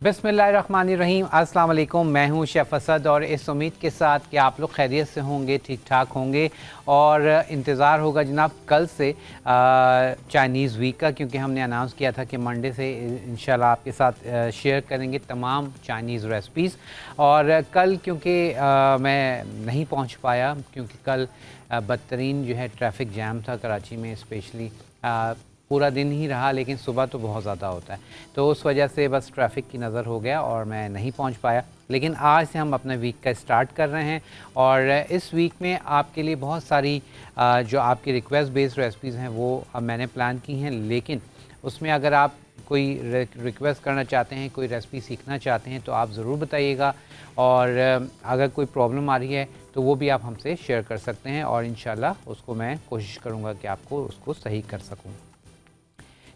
बिस्मिल्लाहिर्रहमानिर्रहीम। अस्सलाम वालेकुम। मैं हूं शेफ़ असद और इस उम्मीद के साथ कि आप लोग खैरियत से होंगे, ठीक ठाक होंगे और इंतज़ार होगा जनाब कल से चाइनीज़ वीक का, क्योंकि हमने अनाउंस किया था कि मंडे से इंशाल्लाह आपके साथ शेयर करेंगे तमाम चाइनीज़ रेसिपीज़। और कल क्योंकि मैं नहीं पहुंच पाया, क्योंकि कल बदतरीन जो है ट्रैफिक जैम था कराची में, स्पेशली पूरा दिन ही रहा, लेकिन सुबह तो बहुत ज़्यादा होता है, तो उस वजह से बस ट्रैफिक की नज़र हो गया और मैं नहीं पहुंच पाया। लेकिन आज से हम अपने वीक का स्टार्ट कर रहे हैं और इस वीक में आपके लिए बहुत सारी जो आपकी रिक्वेस्ट बेस्ड रेसिपीज़ हैं वो अब मैंने प्लान की हैं। लेकिन उसमें अगर आप कोई रिक्वेस्ट करना चाहते हैं, कोई रेसिपी सीखना चाहते हैं, तो आप ज़रूर बताइएगा। और अगर कोई प्रॉब्लम आ रही है तो वो भी आप हमसे शेयर कर सकते हैं और इंशाल्लाह उसको मैं कोशिश करूँगा कि आपको उसको सही कर सकूँ।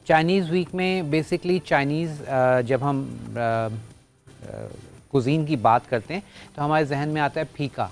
चाइनीज़ वीक में बेसिकली चाइनीज़ जब हम कुज़ीन की बात करते हैं तो हमारे जहन में आता है फीका,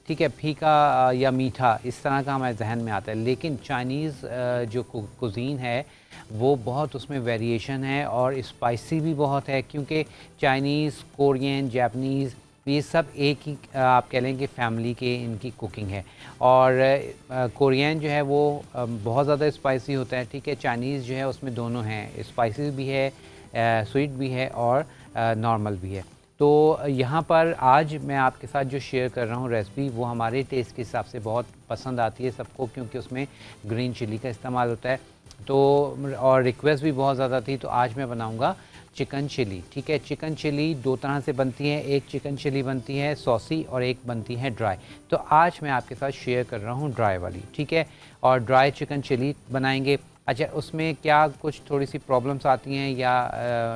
ठीक है, फीका या मीठा, इस तरह का हमारे जहन में आता है। लेकिन चाइनीज़ जो कुज़ीन है वो बहुत, उसमें वेरिएशन है और स्पाइसी भी बहुत है, क्योंकि चाइनीज़, कोरियन, जापानीज़ ये सब एक ही आप कह लें कि फैमिली के इनकी कुकिंग है। और कोरियन जो है वो बहुत ज़्यादा स्पाइसी होता है, ठीक है। चाइनीज़ जो है उसमें दोनों हैं, स्पाइसी भी है, स्वीट भी है और नॉर्मल भी है। तो यहाँ पर आज मैं आपके साथ जो शेयर कर रहा हूँ रेसिपी, वो हमारे टेस्ट के हिसाब से बहुत पसंद आती है सबको, क्योंकि उसमें ग्रीन चिली का इस्तेमाल होता है। तो और रिक्वेस्ट भी बहुत ज़्यादा थी, तो आज मैं बनाऊँगा चिकन चिली, ठीक है। चिकन चिली दो तरह से बनती है, एक चिकन चिली बनती है सॉसी और एक बनती है ड्राई। तो आज मैं आपके साथ शेयर कर रहा हूँ ड्राई वाली, ठीक है। और ड्राई चिकन चिली बनाएंगे। अच्छा, उसमें क्या कुछ थोड़ी सी प्रॉब्लम्स आती हैं या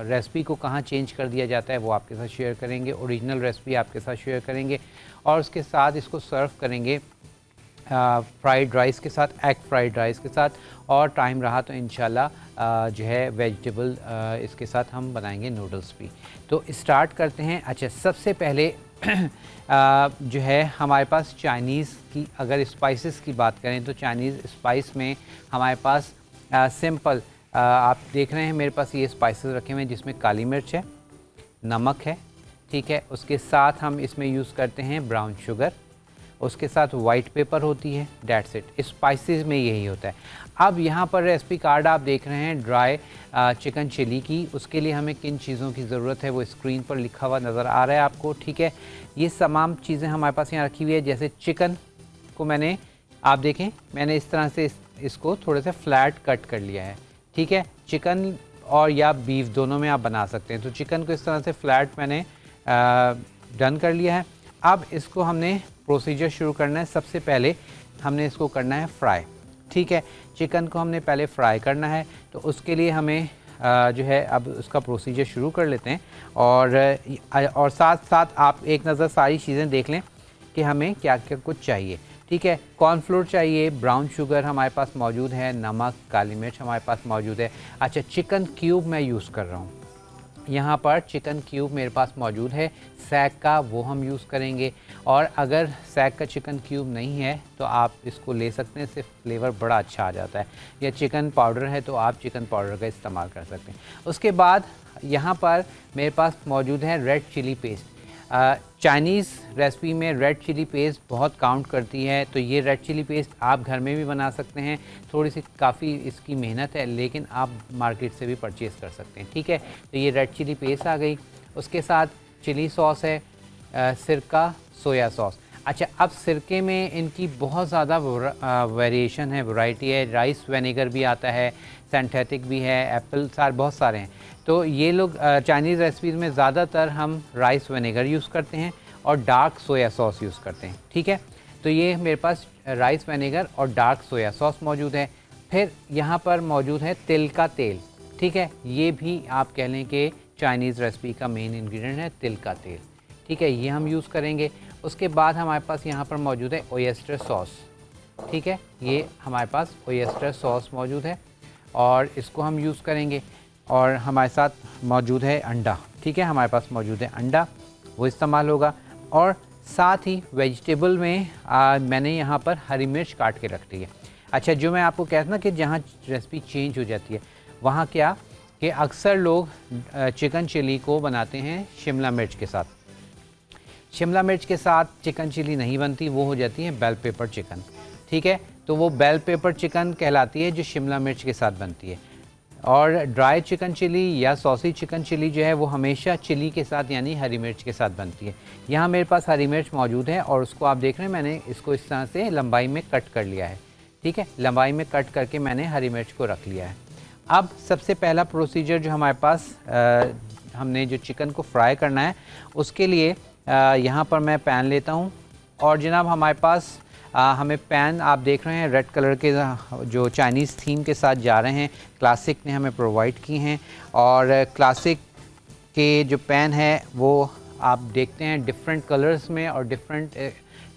रेसिपी को कहाँ चेंज कर दिया जाता है, वो आपके साथ शेयर करेंगे। ओरिजिनल रेसिपी आपके साथ शेयर करेंगे और उसके साथ इसको सर्व करेंगे फ्राइड राइस के साथ, एग फ्राइड राइस के साथ। और टाइम रहा तो इंशाल्लाह जो है वेजिटेबल इसके साथ हम बनाएंगे नूडल्स भी। तो स्टार्ट करते हैं। अच्छा, सबसे पहले जो है हमारे पास चाइनीज़ की अगर स्पाइसेस की बात करें तो चाइनीज़ स्पाइस में हमारे पास सिंपल आप देख रहे हैं मेरे पास ये स्पाइसेस रखे हुए हैं, जिसमें काली मिर्च है, नमक है, ठीक है। उसके साथ हम इसमें यूज़ करते हैं ब्राउन शुगर, उसके साथ वाइट पेपर होती है, डेट्स इट। स्पाइसेस में यही होता है। अब यहाँ पर रेसिपी कार्ड आप देख रहे हैं ड्राई चिकन चिली की, उसके लिए हमें किन चीज़ों की ज़रूरत है वो स्क्रीन पर लिखा हुआ नज़र आ रहा है आपको, ठीक है। ये तमाम चीज़ें हमारे पास यहाँ रखी हुई है। जैसे चिकन को मैंने, आप देखें मैंने इस तरह से इसको थोड़े से फ्लैट कट कर लिया है, ठीक है। चिकन और या बीफ दोनों में आप बना सकते हैं। तो चिकन को इस तरह से फ्लैट मैंने डन कर लिया है। अब इसको हमने प्रोसीजर शुरू करना है। सबसे पहले हमने इसको करना है फ्राई, ठीक है। चिकन को हमने पहले फ्राई करना है, तो उसके लिए हमें जो है अब उसका प्रोसीजर शुरू कर लेते हैं। और साथ साथ आप एक नज़र सारी चीज़ें देख लें कि हमें क्या क्या कुछ चाहिए, ठीक है। कॉर्नफ्लोर चाहिए, ब्राउन शुगर हमारे पास मौजूद है, नमक, काली मिर्च हमारे पास मौजूद है। अच्छा, चिकन क्यूब मैं यूज़ कर रहा हूँ यहाँ पर, चिकन क्यूब मेरे पास मौजूद है सैग का, वो हम यूज़ करेंगे। और अगर सैग का चिकन क्यूब नहीं है तो आप इसको ले सकते हैं, इससे फ्लेवर बड़ा अच्छा आ जाता है। या चिकन पाउडर है तो आप चिकन पाउडर का इस्तेमाल कर सकते हैं। उसके बाद यहाँ पर मेरे पास मौजूद है red chili paste. Chinese recipe में रेड चिली पेस्ट बहुत काउंट करती है, तो ये रेड चिली पेस्ट आप घर में भी बना सकते हैं। थोड़ी सी काफ़ी इसकी मेहनत है, लेकिन आप मार्केट से भी परचेज़ कर सकते हैं, ठीक है। तो ये रेड चिली पेस्ट आ गई। उसके साथ चिली सॉस है, सिरका, सोया सॉस। अच्छा, अब सिरके में इनकी बहुत ज़्यादा वेरिएशन है, वैरायटी है। राइस विनेगर भी आता है, सिंथेटिक भी है, एप्पल सार बहुत सारे हैं। तो ये लोग चाइनीज़ रेसिपीज़ में ज़्यादातर हम राइस विनेगर यूज़ करते हैं और डार्क सोया सॉस यूज़ करते हैं, ठीक है। तो ये मेरे पास राइस विनेगर और डार्क सोया सॉस मौजूद है। फिर यहाँ पर मौजूद है तिल का तेल, ठीक है। ये भी आप कह लें कि चाइनीज़ रेसिपी का मेन इंग्रेडिएंट है तिल का तेल, ठीक है। ये हम यूज़ करेंगे। उसके बाद हमारे पास यहाँ पर मौजूद है ओयस्टर सॉस, ठीक है। ये हमारे पास ओयस्टर सॉस मौजूद है और इसको हम यूज़ करेंगे। और हमारे साथ मौजूद है अंडा, ठीक है। हमारे पास मौजूद है अंडा, वो इस्तेमाल होगा। और साथ ही वेजिटेबल में मैंने यहाँ पर हरी मिर्च काट के रख दी है। अच्छा, जो मैं आपको कहता ना कि जहाँ रेसिपी चेंज हो जाती है, वहाँ क्या कि अक्सर लोग चिकन चिली को बनाते हैं शिमला मिर्च के साथ। शिमला मिर्च के साथ चिकन चिली नहीं बनती, वो हो जाती है बेल पेपर चिकन। ठीक है, तो वो बेल पेपर चिकन कहलाती है जो शिमला मिर्च के साथ बनती है। और ड्राई चिकन चिली या सॉसी चिकन चिली जो है वो हमेशा चिली के साथ यानी हरी मिर्च के साथ बनती है। यहाँ मेरे पास हरी मिर्च मौजूद है और उसको आप देख रहे हैं मैंने इसको इस तरह से लंबाई में कट कर लिया है। ठीक है, लंबाई में कट करके मैंने हरी मिर्च को रख लिया है। अब सबसे पहला प्रोसीजर जो हमारे पास हमने जो चिकन को फ्राई करना है उसके लिए यहाँ पर मैं पैन लेता हूँ। और जनाब हमारे पास हमें पैन आप देख रहे हैं रेड कलर के जो चाइनीज़ थीम के साथ जा रहे हैं, क्लासिक ने हमें प्रोवाइड की हैं। और क्लासिक के जो पैन है वो आप देखते हैं डिफरेंट कलर्स में और डिफरेंट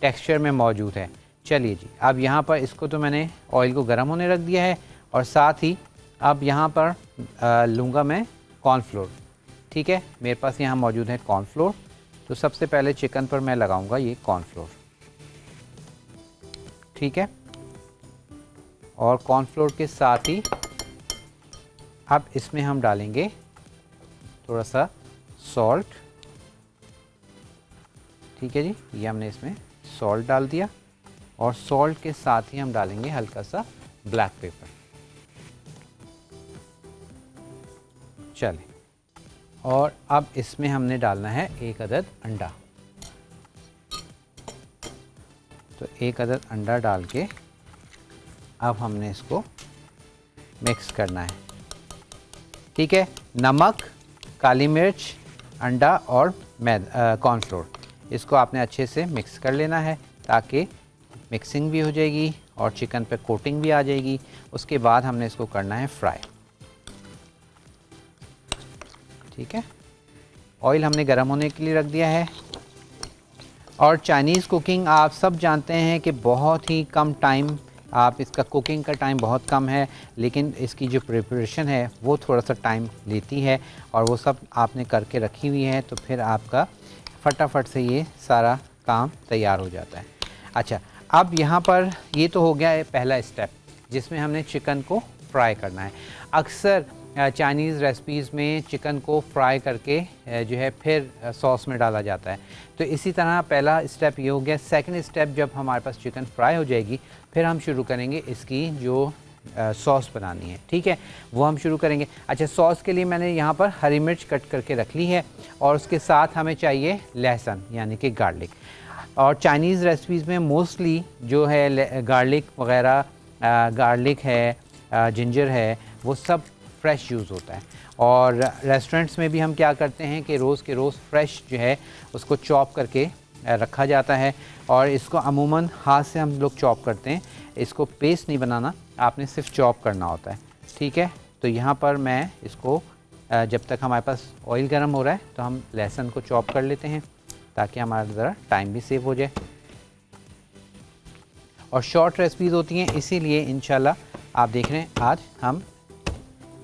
टेक्सचर में मौजूद है। चलिए जी, अब यहाँ पर इसको तो मैंने ऑयल को गर्म होने रख दिया है और साथ ही अब यहाँ पर लूँगा मैं कॉर्नफ्लोर। ठीक है, मेरे पास यहाँ मौजूद है कॉर्नफ्लोर। तो सबसे पहले चिकन पर मैं लगाऊंगा ये कॉर्नफ्लोर। ठीक है, और कॉर्नफ्लोर के साथ ही अब इसमें हम डालेंगे थोड़ा सा सॉल्ट। ठीक है जी, ये हमने इसमें सॉल्ट डाल दिया और सॉल्ट के साथ ही हम डालेंगे हल्का सा ब्लैक पेपर। चलें, और अब इसमें हमने डालना है 1 अदद अंडा। तो 1 अदद अंडा डाल के अब हमने इसको मिक्स करना है। ठीक है, नमक, काली मिर्च, अंडा और कॉर्नफ्लोर, इसको आपने अच्छे से मिक्स कर लेना है ताकि मिक्सिंग भी हो जाएगी और चिकन पे कोटिंग भी आ जाएगी। उसके बाद हमने इसको करना है फ्राई। ठीक है, ऑयल हमने गर्म होने के लिए रख दिया है। और चाइनीज़ कुकिंग आप सब जानते हैं कि बहुत ही कम टाइम, आप इसका कुकिंग का टाइम बहुत कम है, लेकिन इसकी जो प्रिपरेशन है वो थोड़ा सा टाइम लेती है और वो सब आपने करके रखी हुई है तो फिर आपका फटाफट से ये सारा काम तैयार हो जाता है। अच्छा, अब यहाँ पर ये तो हो गया है पहला स्टेप जिसमें हमने चिकन को फ्राई करना है। अक्सर चाइनीज़ रेसिपीज़ में चिकन को फ्राई करके जो है फिर सॉस में डाला जाता है। तो इसी तरह पहला स्टेप ये हो गया। सेकंड स्टेप, जब हमारे पास चिकन फ्राई हो जाएगी फिर हम शुरू करेंगे इसकी जो सॉस बनानी है। ठीक है, वो हम शुरू करेंगे। अच्छा, सॉस के लिए मैंने यहाँ पर हरी मिर्च कट करके रख ली है और उसके साथ हमें चाहिए लहसुन यानी कि गार्लिक। और चाइनीज़ रेसिपीज़ में मोस्टली जो है गार्लिक वगैरह, गार्लिक है, जिंजर है, वो सब फ्रेश यूज़ होता है। और रेस्टोरेंट्स में भी हम क्या करते हैं कि रोज़ के रोज़ फ्रेश जो है उसको चॉप करके रखा जाता है और इसको अमूमन हाथ से हम लोग चॉप करते हैं। इसको पेस्ट नहीं बनाना, आपने सिर्फ चॉप करना होता है। ठीक है, तो यहाँ पर मैं इसको जब तक हमारे पास ऑयल गर्म हो रहा है तो हम लहसुन को चॉप कर लेते हैं ताकि हमारा ज़रा टाइम भी सेव हो जाए। और शॉर्ट रेसिपीज़ होती हैं, इसीलिए इंशाल्लाह आप देख रहे हैं आज हम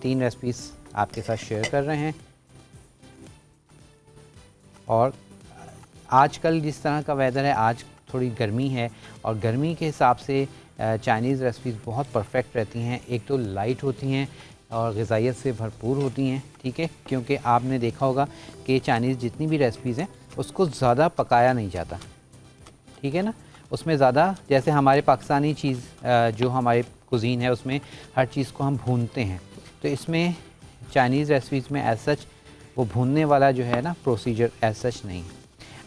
3 रेसिपीज़ आपके साथ शेयर कर रहे हैं। और आजकल जिस तरह का वेदर है, आज थोड़ी गर्मी है और गर्मी के हिसाब से चाइनीज़ रेसिपीज़ बहुत परफेक्ट रहती हैं। एक तो लाइट होती हैं और ग़िज़ाइयत से भरपूर होती हैं। ठीक है, क्योंकि आपने देखा होगा कि चाइनीज़ जितनी भी रेसिपीज़ हैं उसको ज़्यादा पकाया नहीं जाता। ठीक है ना, उसमें ज़्यादा, जैसे हमारे पाकिस्तानी चीज़ जो हमारे कुज़ीन है उसमें हर चीज़ को हम भूनते हैं, तो इसमें चाइनीज़ रेसिपीज़ में एज सच वो भूनने वाला जो है ना प्रोसीजर एज सच नहीं।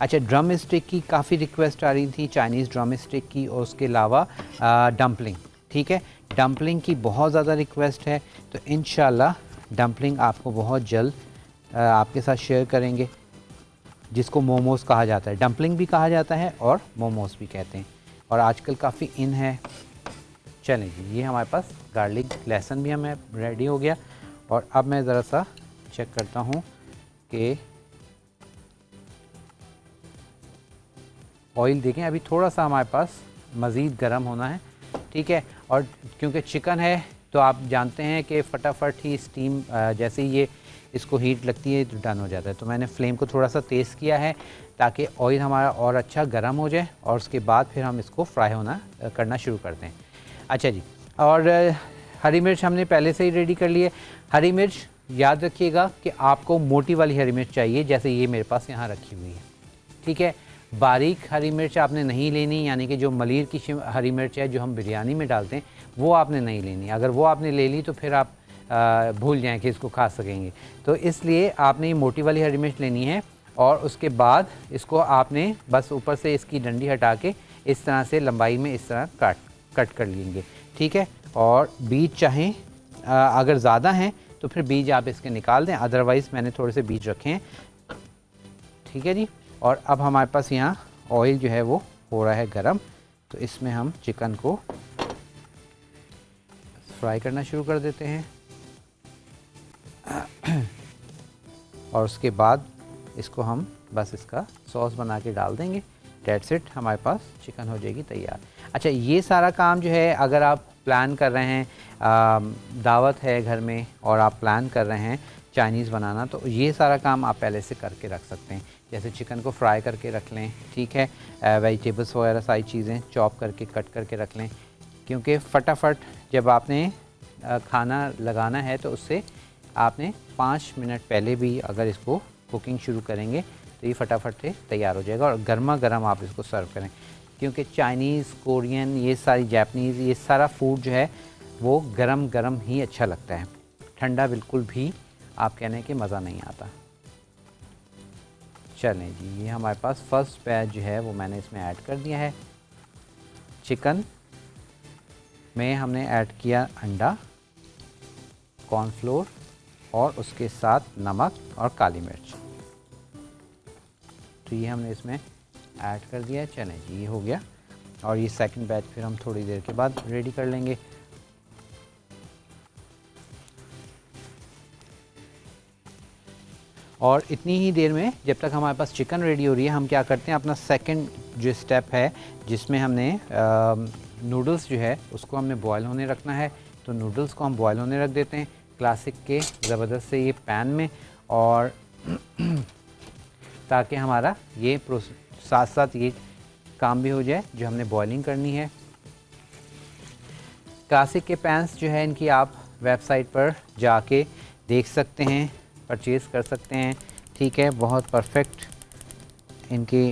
अच्छा, ड्रम स्टिक की काफ़ी रिक्वेस्ट आ रही थी, चाइनीज़ ड्रम स्टिक की, और उसके अलावा डम्पलिंग। ठीक है, डम्पलिंग की बहुत ज़्यादा रिक्वेस्ट है, तो इंशाल्लाह डम्पलिंग आपको बहुत जल्द आपके साथ शेयर करेंगे, जिसको मोमोज़ कहा जाता है। डम्पलिंग भी कहा जाता है और मोमोज़ भी कहते हैं, और आजकल काफ़ी इन है। चलें जी, ये हमारे पास गार्लिक लहसुन भी हमें रेडी हो गया। और अब मैं ज़रा सा चेक करता हूँ कि ऑयल देखें, अभी थोड़ा सा हमारे पास मज़ीद गर्म होना है। ठीक है, और क्योंकि चिकन है तो आप जानते हैं कि फटाफट ही स्टीम जैसे ही ये इसको हीट लगती है तो डन हो जाता है। तो मैंने फ्लेम को थोड़ा सा तेज़ किया है ताकि ऑयल हमारा और अच्छा गर्म हो जाए और उसके बाद फिर हम इसको फ्राई करना शुरू करते हैं। अच्छा जी, और हरी मिर्च हमने पहले से ही रेडी कर ली है। हरी मिर्च याद रखिएगा कि आपको मोटी वाली हरी मिर्च चाहिए, जैसे ये मेरे पास यहाँ रखी हुई है, ठीक है। बारीक हरी मिर्च आपने नहीं लेनी, यानी कि जो मलीर की हरी मिर्च है जो हम बिरयानी में डालते हैं वो आपने नहीं लेनी। अगर वो आपने ले ली तो फिर आप भूल जाएं कि इसको खा सकेंगे। तो इसलिए आपने ये मोटी वाली हरी मिर्च लेनी है और उसके बाद इसको आपने बस ऊपर से इसकी डंडी हटा के इस तरह से लंबाई में इस तरह कट कर लेंगे, ठीक है। और बीज चाहें अगर ज़्यादा हैं तो फिर बीज आप इसके निकाल दें, अदरवाइज़ मैंने थोड़े से बीज रखे हैं, ठीक है जी। और अब हमारे पास यहाँ ऑयल जो है वो हो रहा है गरम, तो इसमें हम चिकन को फ्राई करना शुरू कर देते हैं और उसके बाद इसको हम बस इसका सॉस बना के डाल देंगे। डेट्स इट, हमारे पास चिकन हो जाएगी तैयार। अच्छा, ये सारा काम जो है अगर आप प्लान कर रहे हैं, दावत है घर में और आप प्लान कर रहे हैं चाइनीज़ बनाना, तो ये सारा काम आप पहले से करके रख सकते हैं। जैसे चिकन को फ्राई करके रख लें, ठीक है, वेजिटेबल्स वगैरह सारी चीज़ें चॉप करके कट करके रख लें, क्योंकि फटाफट जब आपने खाना लगाना है तो उससे आपने 5 मिनट पहले भी अगर इसको कुकिंग शुरू करेंगे तो ये फटाफट से तैयार हो जाएगा और गर्मा गर्म आप इसको सर्व करें। क्योंकि चाइनीज़, कोरियन, ये सारी जापानीज़, ये सारा फूड जो है वो गरम गरम ही अच्छा लगता है, ठंडा बिल्कुल भी आप कहने के मज़ा नहीं आता। चलें जी, ये हमारे पास फर्स्ट बैच जो है वो मैंने इसमें ऐड कर दिया है। चिकन में हमने ऐड किया अंडा, कॉर्नफ्लोर और उसके साथ नमक और काली मिर्च, तो ये हमने इसमें ऐड कर दिया है। चलें जी, ये हो गया और ये सेकंड बैच फिर हम थोड़ी देर के बाद रेडी कर लेंगे। और इतनी ही देर में जब तक हमारे पास चिकन रेडी हो रही है, हम क्या करते हैं, अपना सेकंड जो स्टेप है जिसमें हमने नूडल्स जो है उसको हमने बॉयल होने रखना है, तो नूडल्स को हम बॉयल होने रख देते हैं क्लासिक के ज़बरदस्त से ये पैन में, और ताकि हमारा ये साथ साथ ये काम भी हो जाए जो हमने बॉयलिंग करनी है। क्लासिक के पैन्स जो है इनकी आप वेबसाइट पर जाके देख सकते हैं, परचेज़ कर सकते हैं, ठीक है। बहुत परफेक्ट, इनके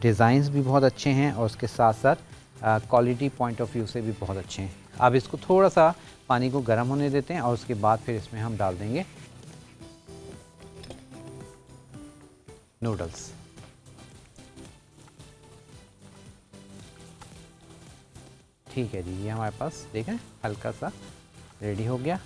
डिज़ाइंस भी बहुत अच्छे हैं और उसके साथ साथ क्वालिटी पॉइंट ऑफ व्यू से भी बहुत अच्छे हैं। अब इसको थोड़ा सा पानी को गर्म होने देते हैं और उसके बाद फिर इसमें हम डाल देंगे नूडल्स। ठीक है जी, ये हमारे पास देखें हल्का सा रेडी हो गया।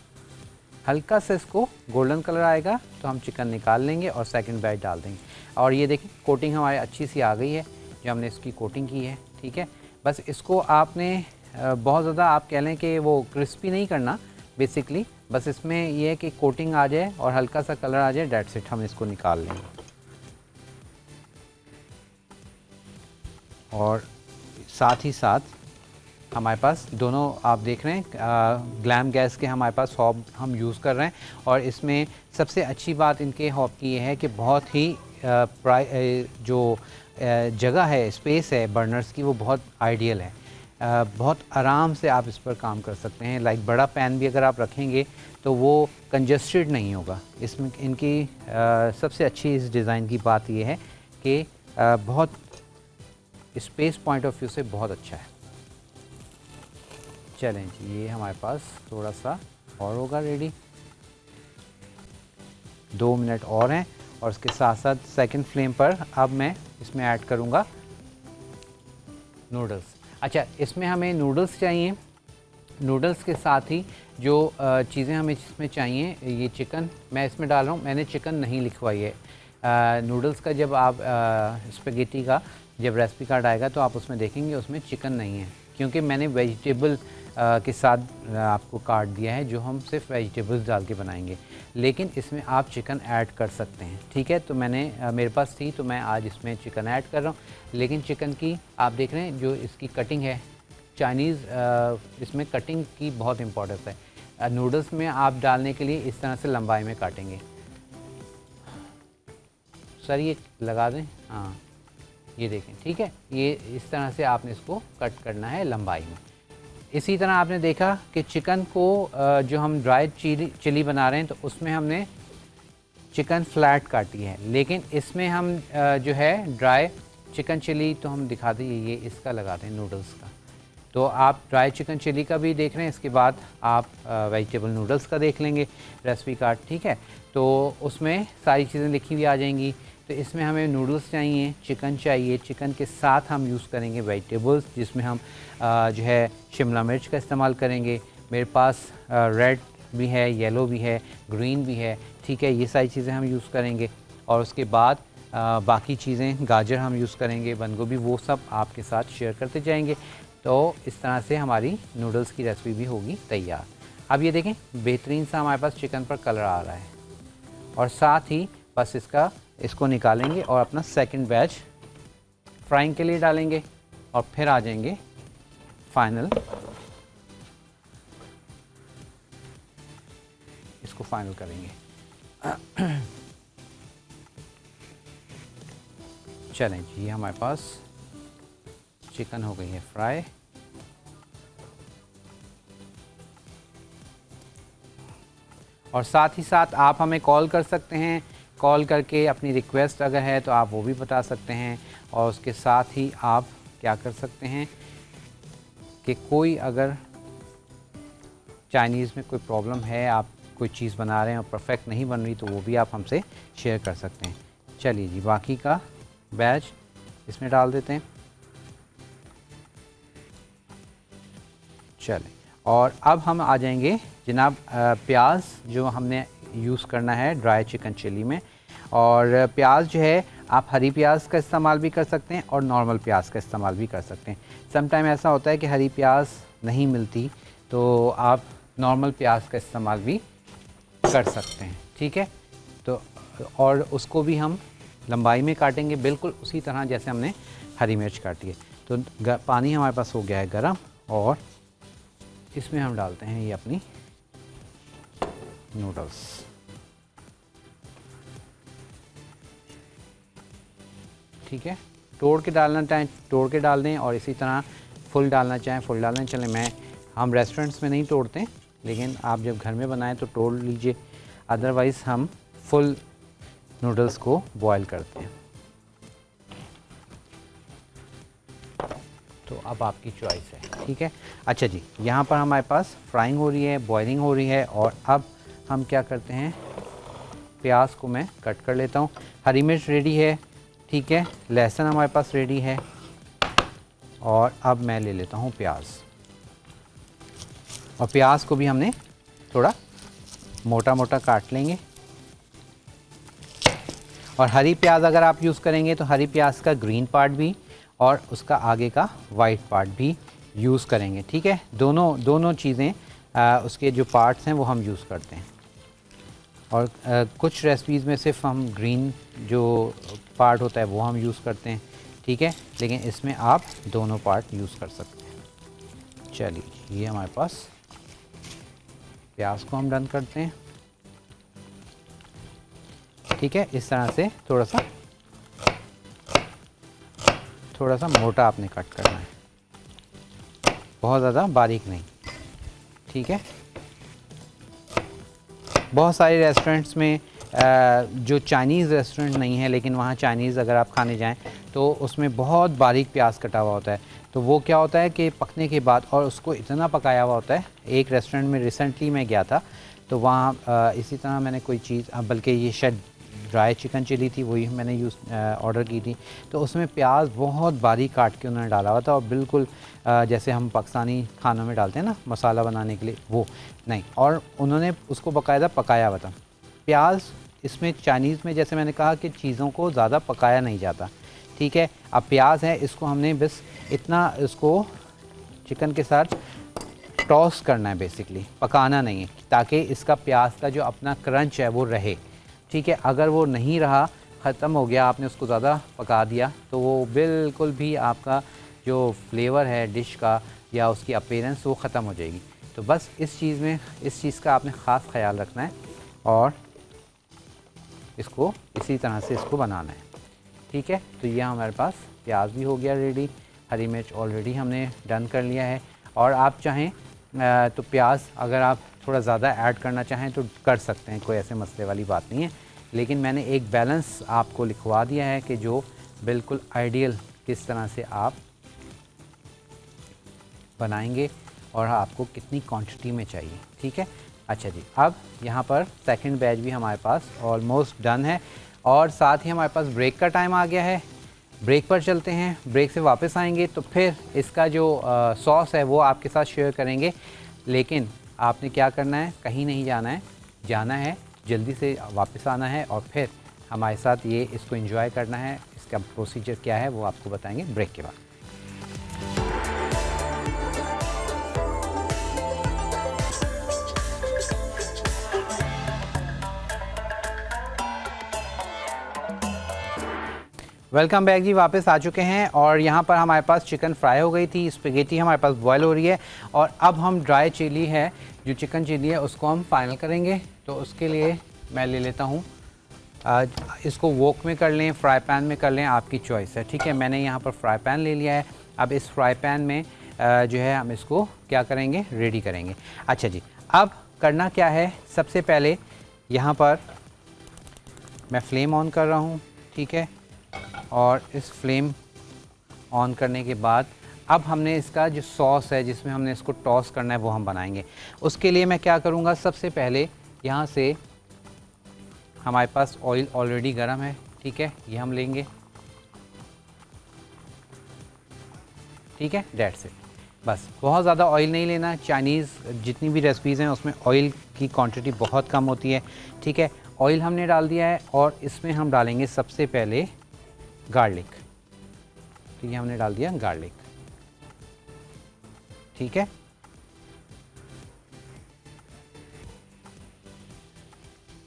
हल्का सा इसको गोल्डन कलर आएगा तो हम चिकन निकाल लेंगे और सेकंड बैच डाल देंगे। और ये देखिए कोटिंग हमारी अच्छी सी आ गई है, जो हमने इसकी कोटिंग की है, ठीक है। बस इसको आपने बहुत ज़्यादा आप कह लें कि वो क्रिस्पी नहीं करना, बेसिकली बस इसमें ये है कि कोटिंग आ जाए और हल्का सा कलर आ जाए, डेट्स इट, हम इसको निकाल लेंगे। और साथ ही साथ हमारे पास दोनों आप देख रहे हैं ग्लैम गैस के हमारे पास हॉब हम यूज़ कर रहे हैं, और इसमें सबसे अच्छी बात इनके हॉब की ये है कि बहुत ही जो जगह है, स्पेस है बर्नर्स की, वो बहुत आइडियल है। बहुत आराम से आप इस पर काम कर सकते हैं। लाइक बड़ा पैन भी अगर आप रखेंगे तो वो कंजस्टेड नहीं होगा। इसमें इनकी सबसे अच्छी इस डिज़ाइन की बात ये है कि बहुत स्पेस पॉइंट ऑफ व्यू से बहुत अच्छा है। चलें जी, ये हमारे पास थोड़ा सा और होगा रेडी, 2 मिनट और हैं। और उसके साथ साथ सेकंड फ्लेम पर अब मैं इसमें ऐड करूँगा नूडल्स। अच्छा, इसमें हमें नूडल्स चाहिए, नूडल्स के साथ ही जो चीज़ें हमें इसमें चाहिए, ये चिकन मैं इसमें डाल रहा हूँ, मैंने चिकन नहीं लिखवाई है। नूडल्स का जब आप स्पेगेटी का जब रेसिपी कार्ड आएगा तो आप उसमें देखेंगे उसमें चिकन नहीं है, क्योंकि मैंने वेजिटेबल के साथ आपको कार्ड दिया है जो हम सिर्फ वेजिटेबल्स डाल के बनाएंगे, लेकिन इसमें आप चिकन ऐड कर सकते हैं, ठीक है। तो मैंने मेरे पास थी तो मैं आज इसमें चिकन ऐड कर रहा हूँ। लेकिन चिकन की आप देख रहे हैं जो इसकी कटिंग है, चाइनीज़ इसमें कटिंग की बहुत इम्पोर्टेंस है। नूडल्स में आप डालने के लिए इस तरह से लंबाई में काटेंगे। सर ये लगा दें, हाँ ये देखें, ठीक है। ये इस तरह से आपने इसको कट करना है लंबाई में। इसी तरह आपने देखा कि चिकन को जो हम ड्राई चिली बना रहे हैं तो उसमें हमने चिकन फ्लैट काटी है, लेकिन इसमें हम जो है ड्राई चिकन चिली तो हम दिखा दें, ये इसका लगाते हैं नूडल्स का। तो आप ड्राई चिकन चिली का भी देख रहे हैं, इसके बाद आप वेजिटेबल नूडल्स का देख लेंगे रेसिपी कार्ड, ठीक है। तो उसमें सारी चीज़ें लिखी हुई आ जाएंगी। तो इसमें हमें नूडल्स चाहिए, चिकन चाहिए, चिकन के साथ हम यूज़ करेंगे वेजिटेबल्स, जिसमें हम जो है शिमला मिर्च का इस्तेमाल करेंगे। मेरे पास रेड भी है, येलो भी है, ग्रीन भी है, ठीक है। ये सारी चीज़ें हम यूज़ करेंगे और उसके बाद बाकी चीज़ें, गाजर हम यूज़ करेंगे, बंद गोभी, वो सब आपके साथ शेयर करते जाएंगे। तो इस तरह से हमारी नूडल्स की रेसिपी भी होगी तैयार। अब ये देखें, बेहतरीन सा हमारे पास चिकन पर कलर आ रहा है और साथ ही बस इसको निकालेंगे और अपना सेकंड बैच फ्राइंग के लिए डालेंगे और फिर आ जाएंगे फाइनल, इसको फाइनल करेंगे। चलें जी, हमारे पास चिकन हो गई है फ्राई। और साथ ही साथ आप हमें कॉल कर सकते हैं, कॉल करके अपनी रिक्वेस्ट अगर है तो आप वो भी बता सकते हैं। और उसके साथ ही आप क्या कर सकते हैं कि कोई अगर चाइनीज़ में कोई प्रॉब्लम है, आप कोई चीज़ बना रहे हैं और परफेक्ट नहीं बन रही, तो वो भी आप हमसे शेयर कर सकते हैं। चलिए जी, बाकी का बैच इसमें डाल देते हैं। चलें, और अब हम आ जाएंगे जनाब प्याज जो हमने यूज़ करना है ड्राई चिकन चिली में। और प्याज जो है आप हरी प्याज का इस्तेमाल भी कर सकते हैं और नॉर्मल प्याज का इस्तेमाल भी कर सकते हैं। सम टाइम ऐसा होता है कि हरी प्याज नहीं मिलती, तो आप नॉर्मल प्याज का इस्तेमाल भी कर सकते हैं, ठीक है। तो और उसको भी हम लंबाई में काटेंगे, बिल्कुल उसी तरह जैसे हमने हरी मिर्च काटी है। तो पानी हमारे पास हो गया है गर्म और इसमें हम डालते हैं ये अपनी नूडल्स। ठीक है, तोड़ के डालना चाहें तोड़ के डाल दें और इसी तरह फुल डालना चाहें फुल डालना। चलें, हम रेस्टोरेंट्स में नहीं तोड़ते, लेकिन आप जब घर में बनाएं तो तोड़ लीजिए, अदरवाइज़ हम फुल नूडल्स को बॉयल करते हैं। तो अब आपकी चॉइस है, ठीक है। अच्छा जी, यहाँ पर हमारे पास फ्राइंग हो रही है, बॉयलिंग हो रही है और अब हम क्या करते हैं, प्याज को मैं कट कर लेता हूँ। हरी मिर्च रेडी है, ठीक है, लहसुन हमारे पास रेडी है और अब मैं ले लेता हूँ प्याज। और प्याज को भी हमने थोड़ा मोटा मोटा काट लेंगे। और हरी प्याज अगर आप यूज़ करेंगे तो हरी प्याज का ग्रीन पार्ट भी और उसका आगे का वाइट पार्ट भी यूज़ करेंगे, ठीक है। दोनों चीज़ें उसके जो पार्ट्स हैं वो हम यूज़ करते हैं। और कुछ रेसिपीज़ में सिर्फ हम ग्रीन जो पार्ट होता है वो हम यूज़ करते हैं, ठीक है, लेकिन इसमें आप दोनों पार्ट यूज़ कर सकते हैं। चलिए, ये हमारे पास प्याज को हम डन करते हैं, ठीक है। इस तरह से थोड़ा सा मोटा आपने कट करना है, बहुत ज़्यादा बारीक नहीं, ठीक है। बहुत सारे रेस्टोरेंट्स में जो चाइनीज़ रेस्टोरेंट नहीं है, लेकिन वहाँ चाइनीज़ अगर आप खाने जाएं तो उसमें बहुत बारीक प्याज कटा हुआ होता है। तो वो क्या होता है कि पकने के बाद और उसको इतना पकाया हुआ होता है। एक रेस्टोरेंट में रिसेंटली मैं गया था, तो वहाँ इसी तरह मैंने कोई चीज़, बल्कि ये शायद ड्राई चिकन चिली थी, वही मैंने ऑर्डर की थी। तो उसमें प्याज बहुत बारीक काट के उन्होंने डाला हुआ था और बिल्कुल जैसे हम पाकिस्तानी खानों में डालते हैं ना मसाला बनाने के लिए, वो नहीं, और उन्होंने उसको बाकायदा पकाया हुआ था। प्याज इसमें चाइनीज़ में जैसे मैंने कहा कि चीज़ों को ज़्यादा पकाया नहीं जाता, ठीक है। अब प्याज है, इसको हमने बस इतना इसको चिकन के साथ टॉस करना है, बेसिकली पकाना नहीं है, ताकि इसका प्याज का जो अपना क्रंच है वो रहे, ठीक है। अगर वो नहीं रहा, ख़त्म हो गया, आपने उसको ज़्यादा पका दिया, तो वो बिल्कुल भी आपका जो फ्लेवर है डिश का या उसकी अपीयरेंस वो ख़त्म हो जाएगी। तो बस इस चीज़ का आपने ख़ास ख्याल रखना है और इसको इसी तरह से इसको बनाना है, ठीक है। तो ये हमारे पास प्याज भी हो गया रेडी, हरी मिर्च ऑलरेडी हमने डन कर लिया है। और आप चाहें तो प्याज अगर आप थोड़ा ज़्यादा ऐड करना चाहें तो कर सकते हैं, कोई ऐसे मसले वाली बात नहीं है। लेकिन मैंने एक बैलेंस आपको लिखवा दिया है कि जो बिल्कुल आइडियल किस तरह से आप बनाएंगे और आपको कितनी क्वांटिटी में चाहिए, ठीक है। अच्छा जी, अब यहाँ पर सेकंड बैच भी हमारे पास ऑलमोस्ट डन है और साथ ही हमारे पास ब्रेक का टाइम आ गया है। ब्रेक पर चलते हैं, ब्रेक से वापस आएंगे तो फिर इसका जो सॉस है वो आपके साथ शेयर करेंगे। लेकिन आपने क्या करना है, कहीं नहीं जाना है जल्दी से वापस आना है और फिर हमारे साथ ये इसको एंजॉय करना है। इसका प्रोसीजर क्या है वो आपको बताएंगे ब्रेक के बाद। वेलकम बैक जी, वापस आ चुके हैं और यहाँ पर हमारे पास चिकन फ्राई हो गई थी, स्पेगेटी हमारे पास बॉयल हो रही है और अब हम ड्राई चिली है जो चिकन चिली है उसको हम फाइनल करेंगे। तो उसके लिए मैं ले लेता हूँ, इसको वोक में कर लें, फ्राई पैन में कर लें, आपकी चॉइस है, ठीक है। मैंने यहाँ पर फ्राई पैन ले लिया है। अब इस फ्राई पैन में जो है हम इसको क्या करेंगे, रेडी करेंगे। अच्छा जी, अब करना क्या है, सबसे पहले यहाँ पर मैं फ्लेम ऑन कर रहा हूँ, ठीक है। और इस फ्लेम ऑन करने के बाद अब हमने इसका जो सॉस है जिसमें हमने इसको टॉस करना है वो हम बनाएंगे। उसके लिए मैं क्या करूँगा, सबसे पहले यहाँ से हमारे पास ऑयल ऑलरेडी गर्म है, ठीक है, ये हम लेंगे, ठीक है, डेट्स इट। बस बहुत ज़्यादा ऑयल नहीं लेना। चाइनीज़ जितनी भी रेसिपीज़ हैं उसमें ऑयल की क्वांटिटी बहुत कम होती है, ठीक है। ऑयल हमने डाल दिया है और इसमें हम डालेंगे सबसे पहले गार्लिक, तो ये हमने डाल दिया गार्लिक, ठीक है।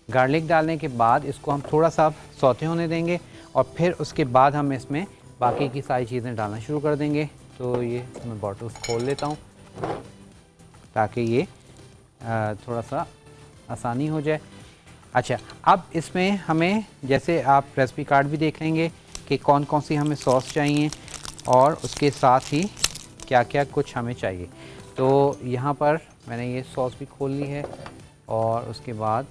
गार्लिक डालने के बाद इसको हम थोड़ा सा सौते होने देंगे और फिर उसके बाद हम इसमें बाकी की सारी चीज़ें डालना शुरू कर देंगे। तो ये मैं बॉटल्स खोल लेता हूँ ताकि ये थोड़ा सा आसानी हो जाए। अच्छा, अब इसमें हमें, जैसे आप रेसिपी कार्ड भी देख लेंगे कि कौन कौन सी हमें सॉस चाहिए और उसके साथ ही क्या क्या कुछ हमें चाहिए। तो यहाँ पर मैंने ये सॉस भी खोल ली है और उसके बाद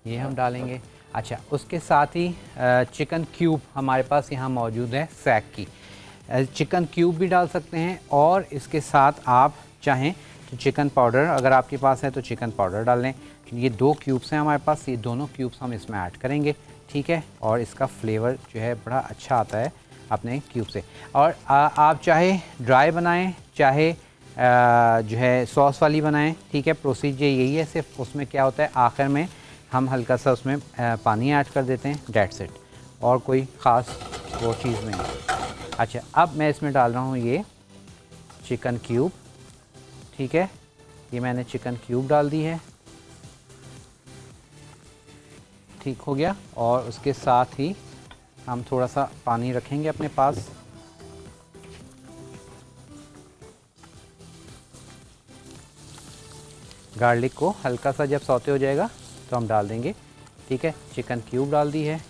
ये हम डालेंगे। अच्छा, उसके साथ ही चिकन क्यूब हमारे पास यहाँ मौजूद है, सैक की चिकन क्यूब भी डाल सकते हैं और इसके साथ आप चाहें तो चिकन पाउडर अगर आपके पास है तो चिकन पाउडर डाल लें। ये 2 क्यूब्स हैं हमारे पास, ये दोनों क्यूब्स हम इसमें ऐड करेंगे, ठीक है। और इसका फ्लेवर जो है बड़ा अच्छा आता है अपने क्यूब से। और आप चाहे ड्राई बनाएं, चाहे जो है सॉस वाली बनाएं, ठीक है। प्रोसीजर यही है, सिर्फ उसमें क्या होता है आखिर में हम हल्का सा उसमें पानी ऐड कर देते हैं, डेट्स इट, और कोई ख़ास वो चीज़ नहीं। अच्छा, अब मैं इसमें डाल रहा हूँ ये चिकन क्यूब, ठीक है। ये मैंने चिकन क्यूब डाल दी है, ठीक हो गया। और उसके साथ ही हम थोड़ा सा पानी रखेंगे अपने पास, गार्लिक को हल्का सा जब सौते हो जाएगा तो हम डाल देंगे, ठीक है। चिकन क्यूब डाल दी है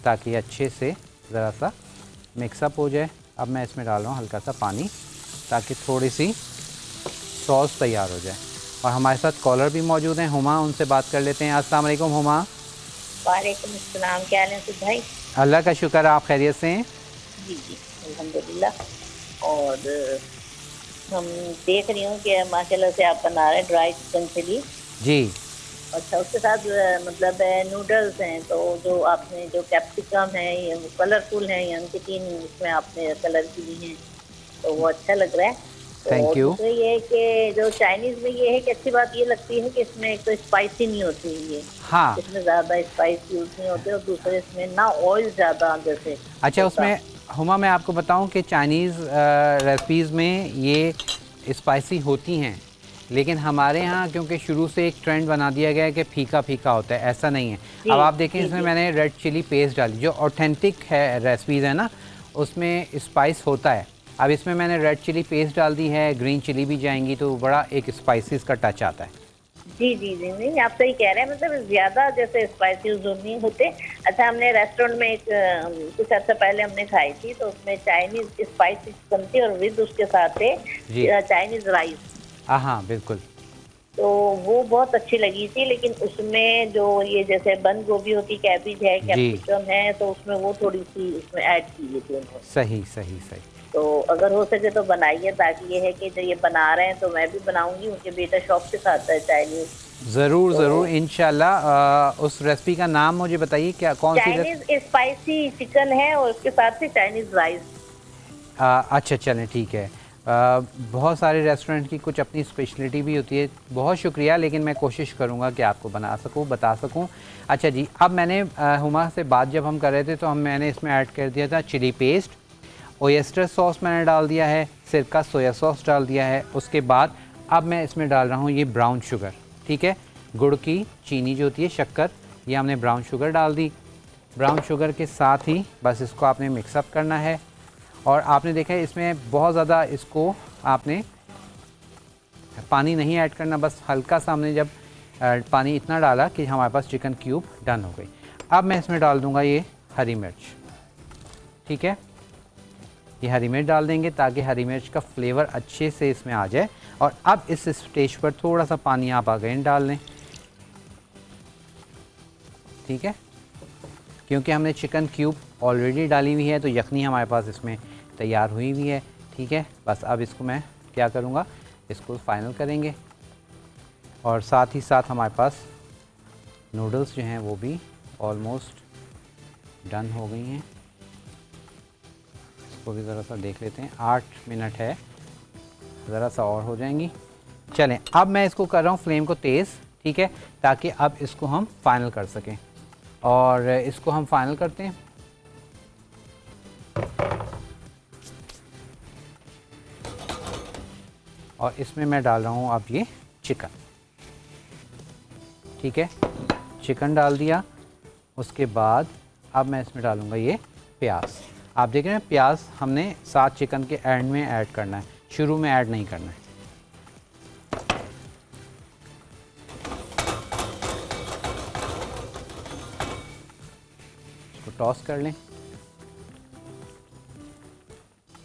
ताकि अच्छे से ज़रा सा मिक्सअप हो जाए। अब मैं इसमें डाल रहा हूँ हल्का सा पानी ताकि थोड़ी सी सॉस तैयार हो जाए। और हमारे साथ कॉलर भी मौजूद हैं, हुमा, उनसे बात कर लेते हैं। अस्सलाम वालेकुम हुमा। वालेकुम अस्सलाम, क्या हाल है सुध भाई? अल्लाह का शुक्र, आप खैरियत से हैं? जी जी अल्हम्दुलिल्लाह। और हम देख रही हूँ कि माशाल्लाह से आप बना रहे हैं ड्राई चिकन चिली जी। अच्छा, उसके साथ मतलब नूडल्स हैं, तो जो आपने जो कैप्सिकम है ये कलरफुल हैं, यानी कि 3 इसमें आपने कलर की ली हैं, तो वो अच्छा लग रहा है। Thank you. दूसरे ये है कि जो चाइनीज़ में ये है कि अच्छी बात ये लगती है कि इसमें एक तो स्पाइसी नहीं होती है, हाँ, इसमें ज़्यादा स्पाइस यूज़ नहीं होते, और दूसरे इसमें ना ऑयल ज़्यादा अंदर से। अच्छा, उसमें हुमा मैं आपको बताऊं कि चाइनीज़ रेसिपीज़ में ये स्पाइसी होती हैं, लेकिन हमारे यहाँ क्योंकि शुरू से एक ट्रेंड बना दिया गया है कि फीका फीका होता है, ऐसा नहीं है। अब आप देखें इसमें मैंने रेड चिली पेस्ट डाली, जो ऑथेंटिक है रेसिपीज़ है ना उसमें स्पाइस होता है। अब इसमें मैंने रेड चिली पेस्ट डाल दी है, ग्रीन चिली भी जाएंगी तो बड़ा एक स्पाइसेस का टच आता है। जी जी जी, नहीं आप सही कह रहे हैं, मतलब ज्यादा जैसे स्पाइसी नहीं होते। अच्छा, हमने रेस्टोरेंट में एक कुछ अर्सा पहले हमने खाई थी, तो उसमें चाइनीज स्पाइसी चिकन थी और विद उसके साथ थे जी। Chinese rice. हाँ बिल्कुल। तो वो बहुत अच्छी लगी थी, लेकिन उसमें जो ये जैसे बंद गोभी होती, कैबिज है, जी। कैप्सिकम है, तो उसमें वो थोड़ी सी उसमें ऐड की थी उन्होंने। सही सही सही। तो अगर हो सके तो बनाइए, ताकि ये है कि जो ये बना रहे हैं तो मैं भी बनाऊंगी, मुझे बेटा शौक से खाता है चाइनीज। ज़रूर तो ज़रूर इंशाल्लाह। उस रेसिपी का नाम मुझे बताइए, क्या कौन सी चाइनीज स्पाइसी चिकन है और उसके साथ से चाइनीज राइस। अच्छा चलें ठीक है। बहुत सारे रेस्टोरेंट की कुछ अपनी स्पेशलिटी भी होती है। बहुत शुक्रिया, लेकिन मैं कोशिश करूँगा कि आपको बना सकूँ, बता सकूँ। अच्छा जी, अब मैंने हुमा से बात जब हम कर रहे थे तो मैंने इसमें ऐड कर दिया था चिली पेस्ट, ओयस्टर सॉस मैंने डाल दिया है, सिरका सोया सॉस डाल दिया है। उसके बाद अब मैं इसमें डाल रहा हूँ ये ब्राउन शुगर, ठीक है, गुड़ की चीनी जो होती है, शक्कर, ये हमने ब्राउन शुगर डाल दी। ब्राउन शुगर के साथ ही बस इसको आपने मिक्सअप करना है। और आपने देखा है इसमें बहुत ज़्यादा इसको आपने पानी नहीं ऐड करना, बस हल्का सा हमने जब पानी इतना डाला कि हमारे पास चिकन क्यूब डन हो गई। अब मैं इसमें डाल दूंगा ये हरी मिर्च, ठीक है, ये हरी मिर्च डाल देंगे ताकि हरी मिर्च का फ्लेवर अच्छे से इसमें आ जाए। और अब इस स्टेज पर थोड़ा सा पानी आप अगेन डाल लें, ठीक है, क्योंकि हमने चिकन क्यूब ऑलरेडी डाली हुई है तो यखनी हमारे पास इसमें तैयार हुई हुई है, ठीक है। बस अब इसको मैं क्या करूँगा, इसको फाइनल करेंगे। और साथ ही साथ हमारे पास नूडल्स जो हैं वो भी ऑलमोस्ट डन हो गई हैं। इसको भी ज़रा सा देख लेते हैं, 8 मिनट है, ज़रा सा और हो जाएंगी। चलें, अब मैं इसको कर रहा हूँ फ्लेम को तेज़, ठीक है, ताकि अब इसको हम फाइनल कर सकें। और इसको हम फाइनल करते हैं। और इसमें मैं डाल रहा हूँ अब ये चिकन, ठीक है, चिकन डाल दिया। उसके बाद अब मैं इसमें डालूँगा ये प्याज। आप देख रहे हैं प्याज हमने साथ चिकन के एंड में ऐड करना है, शुरू में ऐड नहीं करना है। इसको टॉस कर लें।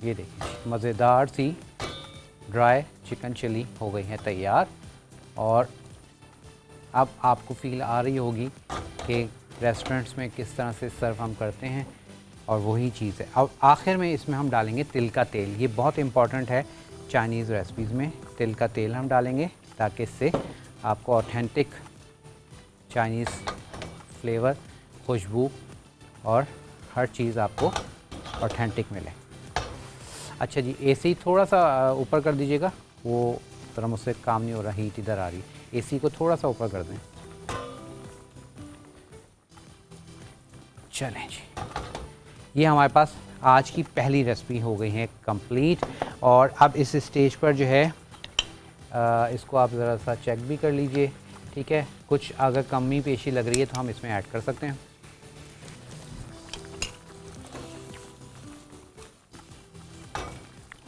ये देखिए मज़ेदार सी ड्राई चिकन चिली हो गई है तैयार। और अब आपको फील आ रही होगी कि रेस्टोरेंट्स में किस तरह से सर्व हम करते हैं, और वही चीज़ है। अब आखिर में इसमें हम डालेंगे तिल का तेल। ये बहुत इम्पॉर्टेंट है चाइनीज़ रेसिपीज़ में, तिल का तेल हम डालेंगे ताकि इससे आपको ऑथेंटिक चाइनीज़ फ्लेवर, खुशबू और हर चीज़ आपको ऑथेंटिक मिले। अच्छा जी, एसी थोड़ा सा ऊपर कर दीजिएगा, वो ज़रा मुझसे काम नहीं हो रहा, हीट इधर आ रही। एसी को थोड़ा सा ऊपर कर दें। चलें जी, ये हमारे पास आज की पहली रेसिपी हो गई है कंप्लीट। और अब इस स्टेज पर जो है इसको आप ज़रा सा चेक भी कर लीजिए, ठीक है, कुछ अगर कमी पेशी लग रही है तो हम इसमें ऐड कर सकते हैं।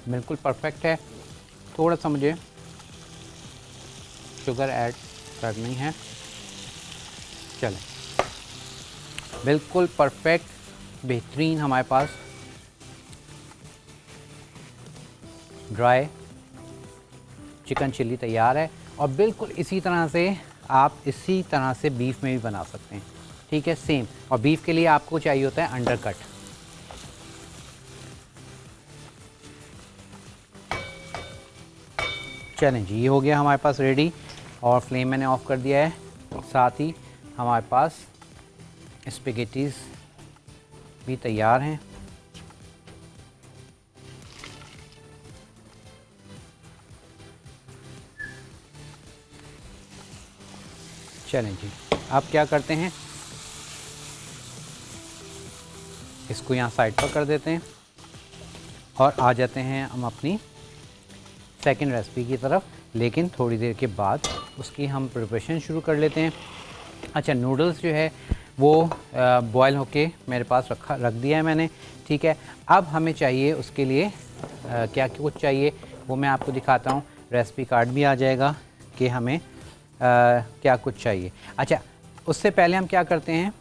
बिल्कुल परफेक्ट है। थोड़ा सा मुझे शुगर ऐड करनी है। चलें, बिल्कुल परफेक्ट बेहतरीन हमारे पास ड्राई चिकन चिल्ली तैयार है। और बिल्कुल इसी तरह से आप इसी तरह से बीफ में भी बना सकते हैं, ठीक है, सेम। और बीफ के लिए आपको चाहिए होता है अंडरकट। चलें जी, ये हो गया हमारे पास रेडी, और फ्लेम मैंने ऑफ कर दिया है। साथ ही हमारे पास स्पेगेटीज़ भी तैयार हैं। चलें जी, अब क्या करते हैं, इसको यहाँ साइड पर कर देते हैं और आ जाते हैं हम अपनी सेकंड रेसिपी की तरफ, लेकिन थोड़ी देर के बाद उसकी हम प्रिपरेशन शुरू कर लेते हैं। अच्छा, नूडल्स जो है वो बॉयल होके मेरे पास रख दिया है मैंने, ठीक है। अब हमें चाहिए उसके लिए क्या कुछ चाहिए वो मैं आपको दिखाता हूँ। रेसिपी कार्ड भी आ जाएगा कि हमें क्या कुछ चाहिए। अच्छा, उससे पहले हम क्या करते हैं,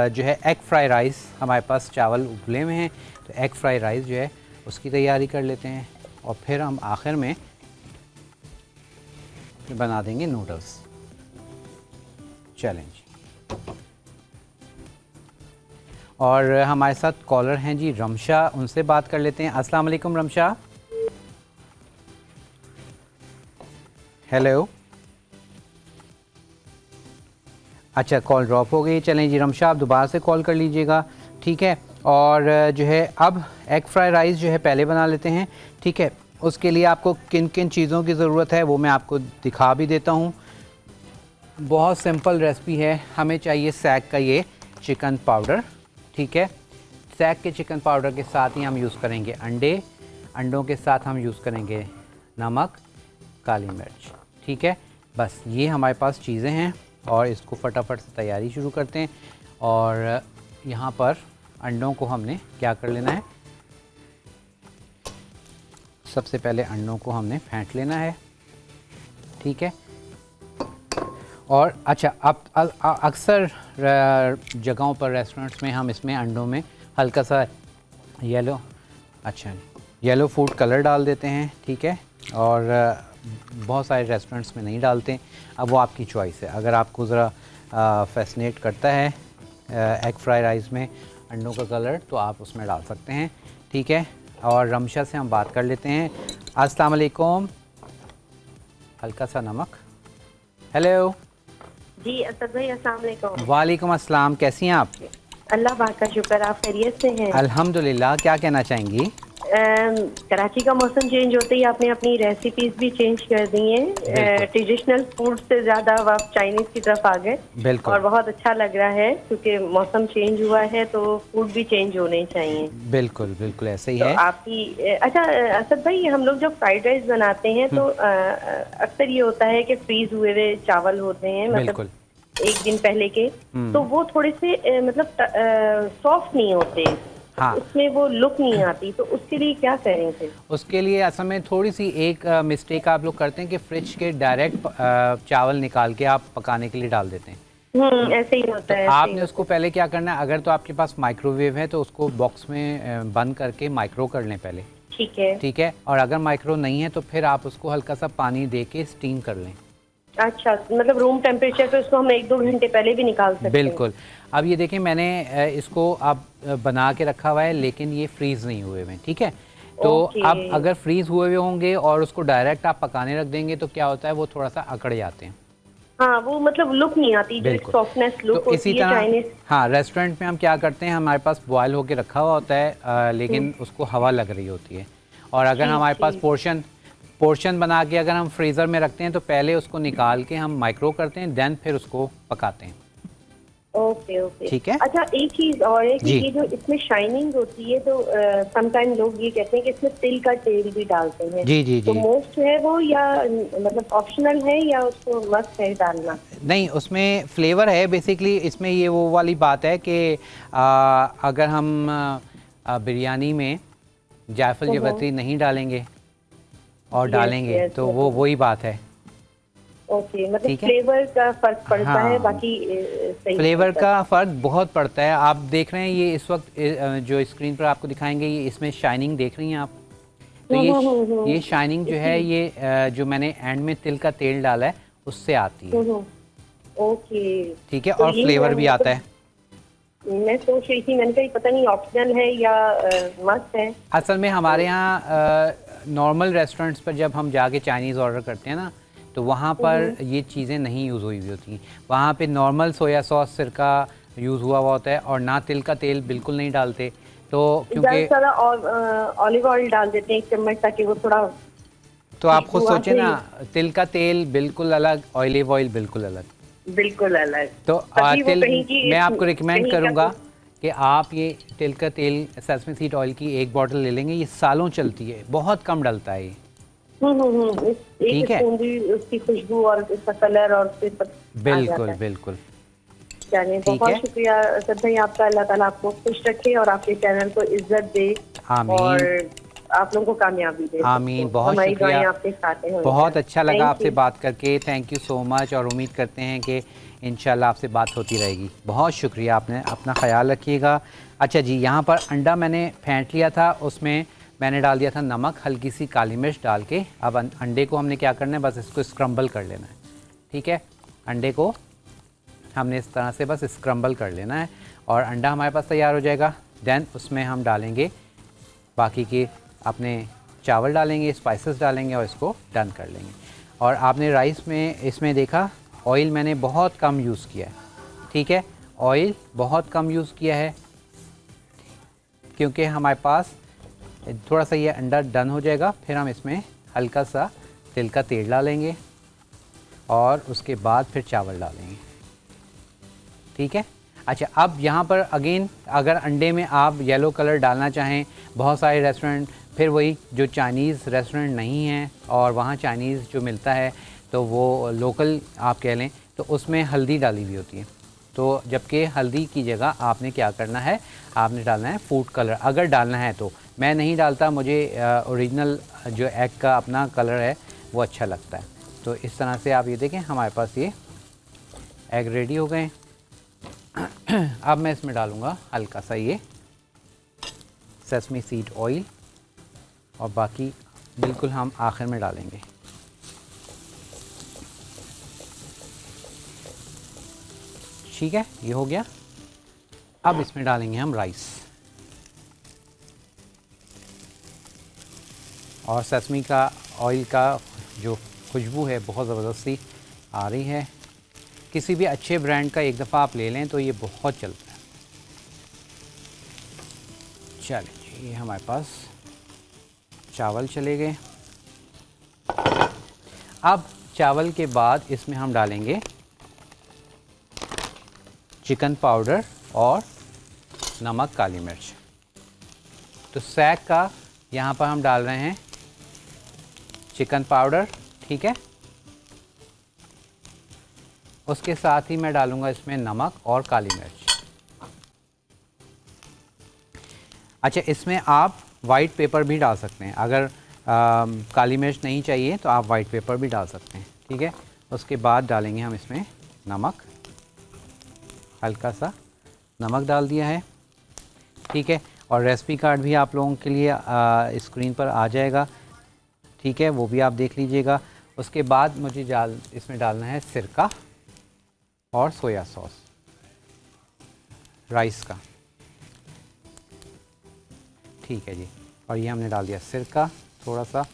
जो है एग फ्राई राइस, हमारे पास चावल उबले हुए हैं, तो एग फ्राई राइस जो है उसकी तैयारी कर लेते हैं और फिर हम आखिर में बना देंगे नूडल्स। चैलेंज। और हमारे साथ कॉलर हैं जी रमशा, उनसे बात कर लेते हैं। अस्सलाम वालेकुम रमशा। हेलो। अच्छा, कॉल ड्रॉप हो गई। चलें जी रमशा, आप दोबारा से कॉल कर लीजिएगा, ठीक है। और जो है अब एग फ्राई राइस जो है पहले बना लेते हैं, ठीक है। उसके लिए आपको किन किन चीज़ों की ज़रूरत है वो मैं आपको दिखा भी देता हूँ। बहुत सिंपल रेसिपी है। हमें चाहिए सैग का ये चिकन पाउडर, ठीक है। सैग के चिकन पाउडर के साथ ही हम यूज़ करेंगे अंडे, अंडों के साथ हम यूज़ करेंगे नमक, काली मिर्च, ठीक है। बस ये हमारे पास चीज़ें हैं और इसको फटाफट से तैयारी शुरू करते हैं। और यहाँ पर अंडों को हमने क्या कर लेना है, सबसे पहले अंडों को हमने फेंट लेना है, ठीक है। और अच्छा, अब अक्सर जगहों पर रेस्टोरेंट्स में हम इसमें अंडों में हल्का सा येलो फूड कलर डाल देते हैं, ठीक है। और बहुत सारे रेस्टोरेंट्स में नहीं डालते। अब वो आपकी चॉइस है। अगर आपको ज़रा फैसिनेट करता है एग फ्राई राइस में अंडों का कलर, तो आप उसमें डाल सकते हैं, ठीक है। और रमशा से हम बात कर लेते हैं। अस्सलाम वालेकुम। हल्का सा नमक। हेलो जी असद भाई, अस्सलाम वालेकुम। वालेकुम अस्सलाम, कैसी हैं आप? अल्लाह पाक का शुक्र, आप खैरियत से हैं? अल्हम्दुलिल्लाह। क्या कहना चाहेंगी? कराची का मौसम चेंज होते ही आपने अपनी रेसिपीज भी चेंज कर दी हैं। ट्रेडिशनल फूड से ज़्यादा अब आप चाइनीज़ की तरफ आ गए, बिल्कुल। और बहुत अच्छा लग रहा है क्योंकि मौसम चेंज हुआ है तो फूड भी चेंज होने चाहिए। बिल्कुल बिल्कुल ऐसे ही तो है। आपकी अच्छा असद भाई, हम लोग जब फ्राइड राइस बनाते हैं तो अक्सर ये होता है कि फ्रीज हुए हुए चावल होते हैं, मतलब एक दिन पहले के, तो वो थोड़े से मतलब सॉफ्ट नहीं होते। हाँ। उसमें वो लुक नहीं आती, तो उसके लिए क्या करें फिर? उसके लिए असल में थोड़ी सी एक मिस्टेक आप लोग करते हैं कि फ्रिज के डायरेक्ट चावल निकाल के आप पकाने के लिए डाल देते हैं। ऐसे ही होता है। आपने उसको पहले क्या करना है, अगर तो आपके पास माइक्रोवेव है तो उसको बॉक्स में बंद करके माइक्रो कर लें पहले, ठीक है। ठीक है। और अगर माइक्रो नहीं है तो फिर आप उसको हल्का सा पानी दे के स्टीम कर लें। अच्छा, मतलब रूम टेम्परेचर पे उसको हम 1-2 घंटे पहले भी निकाल सकते हैं? बिल्कुल। अब ये देखें, मैंने इसको अब बना के रखा हुआ है लेकिन ये फ्रीज़ नहीं हुए हुए, ठीक है। तो अब अगर फ्रीज़ हुए हुए होंगे और उसको डायरेक्ट आप पकाने रख देंगे तो क्या होता है, वो थोड़ा सा अकड़ जाते हैं। हाँ, वो मतलब लुक नहीं आती, जो सॉफ्टनेस लुक तो इसी तरह हाँ, रेस्टोरेंट में हम क्या करते हैं, हमारे पास बॉयल होके रखा हुआ होता है लेकिन उसको हवा लग रही होती है। और अगर हमारे पास पोर्शन बना के अगर हम फ्रीज़र में रखते हैं तो पहले उसको निकाल के हम माइक्रो करते हैं, देन फिर उसको पकाते हैं। ओके ओके, ठीक है। अच्छा, एक चीज और है कि ये जो इसमें शाइनिंग होती है तो समटाइम लोग ये कहते हैं कि इसमें तिल का तेल भी डालते हैं। जी जी जी। तो मोस्ट है वो, या मतलब ऑप्शनल है, या उसको मस्ट है डालना? नहीं, उसमें फ्लेवर है बेसिकली। इसमें ये वो वाली बात है कि अगर हम बिरयानी में जायफल जावित्री नहीं डालेंगे और डालेंगे तो वो वही बात है। ओके, मतलब फ्लेवर का फर्क पड़ता है, बाकी सही फ्लेवर का फर्क बहुत पड़ता है। आप देख रहे हैं ये इस वक्त जो स्क्रीन पर आपको दिखाएंगे, ये इसमें शाइनिंग देख रही हैं आप, तो ये शाइनिंग जो है ये जो मैंने एंड में तिल का तेल डाला है उससे आती है। ओके, ठीक है। और फ्लेवर भी आता है। मैं सोच रही थी, मैंने कहा पता नहीं ऑप्शनल है या मस्ट है। असल में हमारे यहाँ नॉर्मल रेस्टोरेंट्स पर जब हम जाके चाइनीज़ ऑर्डर करते हैं ना, तो वहाँ पर ये चीज़ें नहीं यूज़ हुई होती। वहाँ पे नॉर्मल सोया सॉस, सिरका यूज़ हुआ होता है और ना तिल का तेल बिल्कुल नहीं डालते। तो क्योंकि ऑलिव ऑयल डाल देते हैं 1 चम्मच, ताकि वो थोड़ा, तो आप खुद सोचें ना, तिल का तेल बिल्कुल अलग, ऑलिव ऑयल बिल्कुल अलग, बिल्कुल अलग। तो तिल मैं आपको रिकमेंड करूँगा कि आप ये तिल का तेल सेसमी सीड ऑयल की 1 बॉटल ले लेंगे। ये सालों चलती है, बहुत कम डलता है ये। ठीक है। उसकी खुशबू और उसका कलर और बिल्कुल बिल्कुल। बहुत शुक्रिया असद भाई आपका। अल्लाह ताला आपको खुश रखे और आपके चैनल को इज्जत दे। आमीन। और आप लोगों को कामयाबी दे। आमीन, बहुत हमारी दुआएं शुक्रिया, आपके साथ हैं। बहुत अच्छा लगा Thank आपसे you. बात करके, थैंक यू सो मच। और उम्मीद करते हैं कि इंशाल्लाह आपसे बात होती रहेगी। बहुत शुक्रिया, आपने अपना ख्याल रखिएगा। अच्छा जी, यहाँ पर अंडा मैंने फेंट लिया था, उसमें मैंने डाल दिया था नमक, हल्की सी काली मिर्च डाल के। अब अंडे को हमने क्या करना है, बस इसको स्क्रम्बल कर लेना है। ठीक है, अंडे को हमने इस तरह से बस स्क्रम्बल कर लेना है और अंडा हमारे पास तैयार हो जाएगा। देन उसमें हम डालेंगे बाकी के अपने चावल डालेंगे, स्पाइसेस डालेंगे और इसको डन कर लेंगे। और आपने राइस में इसमें देखा ऑयल मैंने बहुत कम यूज़ किया है। ठीक है, ऑयल बहुत कम यूज़ किया है क्योंकि हमारे पास थोड़ा सा ये अंडा डन हो जाएगा, फिर हम इसमें हल्का सा तिल का तेल डालेंगे और उसके बाद फिर चावल डालेंगे। ठीक है। अच्छा, अब यहाँ पर अगेन अगर अंडे में आप येलो कलर डालना चाहें, बहुत सारे रेस्टोरेंट, फिर वही जो चाइनीज़ रेस्टोरेंट नहीं है और वहाँ चाइनीज़ जो मिलता है तो वो लोकल आप कह लें, तो उसमें हल्दी डाली हुई होती है। तो जबकि हल्दी की जगह आपने क्या करना है, आपने डालना है फूड कलर, अगर डालना है तो। मैं नहीं डालता, मुझे ओरिजिनल जो एग का अपना कलर है वो अच्छा लगता है। तो इस तरह से आप ये देखें, हमारे पास ये एग रेडी हो गए। अब मैं इसमें डालूँगा हल्का सा ये सेसमी सीड ऑयल और बाकी बिल्कुल हम आखिर में डालेंगे। ठीक है, ये हो गया। अब इसमें डालेंगे हम राइस और सेसमी का ऑयल का जो खुशबू है बहुत ज़बरदस्ती आ रही है। किसी भी अच्छे ब्रांड का एक दफ़ा आप ले लें तो ये बहुत चलता है। चलिए, ये हमारे पास चावल चले गए। अब चावल के बाद इसमें हम डालेंगे चिकन पाउडर और नमक, काली मिर्च। तो सैग का यहाँ पर हम डाल रहे हैं चिकन पाउडर। ठीक है, उसके साथ ही मैं डालूंगा इसमें नमक और काली मिर्च। अच्छा, इसमें आप वाइट पेपर भी डाल सकते हैं, अगर काली मिर्च नहीं चाहिए तो आप वाइट पेपर भी डाल सकते हैं। ठीक है, उसके बाद डालेंगे हम इसमें नमक, हल्का सा नमक डाल दिया है। ठीक है, और रेसिपी कार्ड भी आप लोगों के लिए स्क्रीन पर आ जाएगा। ठीक है, वो भी आप देख लीजिएगा। उसके बाद मुझे इसमें डालना है सिरका और सोया सॉस राइस का। ठीक है जी, और ये हमने डाल दिया सिरका थोड़ा सा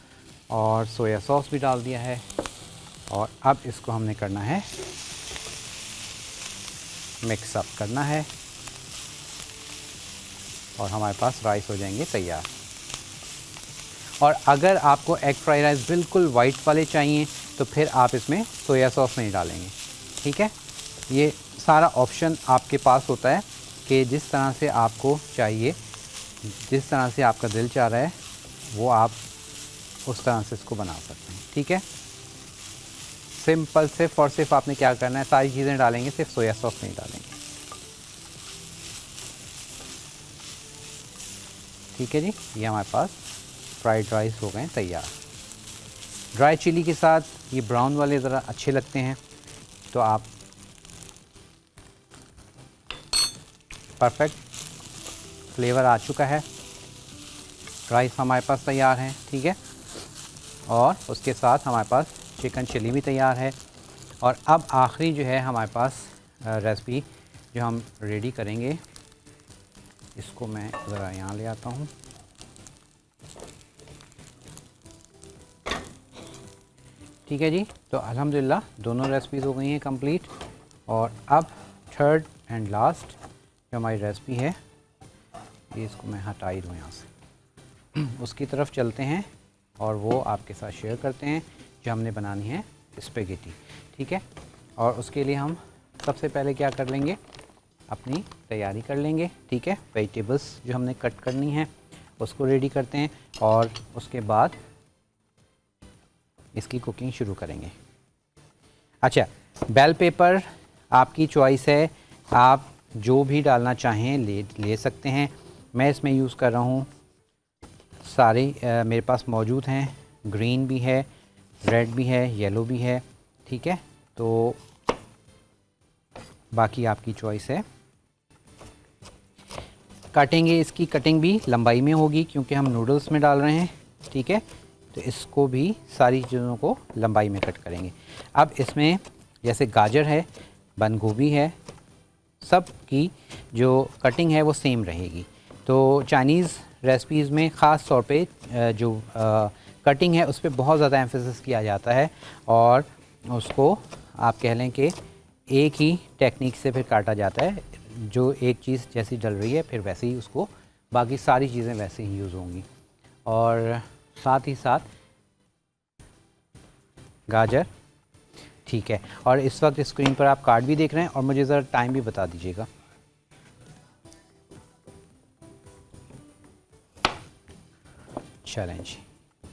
और सोया सॉस भी डाल दिया है। और अब इसको हमने करना है मिक्स अप करना है और हमारे पास राइस हो जाएंगे तैयार। और अगर आपको एग फ्राइड राइस बिल्कुल वाइट वाले चाहिए तो फिर आप इसमें सोया सॉस नहीं डालेंगे। ठीक है, ये सारा ऑप्शन आपके पास होता है कि जिस तरह से आपको चाहिए, जिस तरह से आपका दिल चाह रहा है वो आप उस तरह से इसको बना सकते हैं। ठीक है, सिंपल सिर्फ और सिर्फ आपने क्या करना है, सारी चीज़ें डालेंगे, सिर्फ सोया सॉस नहीं डालेंगे। ठीक है जी, ये हमारे पास फ्राइड राइस हो गए तैयार। ड्राई चिली के साथ ये ब्राउन वाले ज़रा अच्छे लगते हैं, तो आप परफेक्ट फ्लेवर आ चुका है। राइस हमारे पास तैयार है। ठीक है, और उसके साथ हमारे पास चिकन चिली भी तैयार है। और अब आखिरी जो है हमारे पास रेसिपी जो हम रेडी करेंगे, इसको मैं ज़रा यहाँ ले आता हूँ। ठीक है जी, तो अल्हम्दुलिल्लाह दोनों रेसिपीज़ हो गई हैं कंप्लीट। और अब थर्ड एंड लास्ट जो हमारी रेसिपी है, ये इसको मैं हटा ही दूँ यहाँ से, उसकी तरफ चलते हैं और वो आपके साथ शेयर करते हैं जो हमने बनानी है स्पेगेटी। ठीक है, और उसके लिए हम सबसे पहले क्या कर लेंगे, अपनी तैयारी कर लेंगे। ठीक है, वेजिटेबल्स जो हमने कट करनी है उसको रेडी करते हैं और उसके बाद इसकी कुकिंग शुरू करेंगे। अच्छा, बेल पेपर आपकी चॉइस है, आप जो भी डालना चाहें ले सकते हैं। मैं इसमें यूज़ कर रहा हूँ सारे मेरे पास मौजूद हैं, ग्रीन भी है, रेड भी है, येलो भी है, ठीक है। तो बाकी आपकी चॉइस है। काटेंगे, इसकी कटिंग भी लंबाई में होगी क्योंकि हम नूडल्स में डाल रहे हैं, ठीक है। तो इसको भी सारी चीज़ों को लंबाई में कट करेंगे। अब इसमें जैसे गाजर है, बंद गोभी है, सब की जो कटिंग है वो सेम रहेगी। तो चाइनीज़ रेसिपीज़ में ख़ास तौर पे जो कटिंग है उस पर बहुत ज़्यादा एम्फेसिस किया जाता है और उसको आप कह लें कि एक ही टेक्निक से फिर काटा जाता है। जो एक चीज़ जैसी डल रही है फिर वैसे ही उसको बाकी सारी चीज़ें वैसे ही यूज़ होंगी। और साथ ही साथ गाजर, ठीक है। और इस वक्त स्क्रीन पर आप कार्ड भी देख रहे हैं और मुझे ज़रा टाइम भी बता दीजिएगा। चलें जी,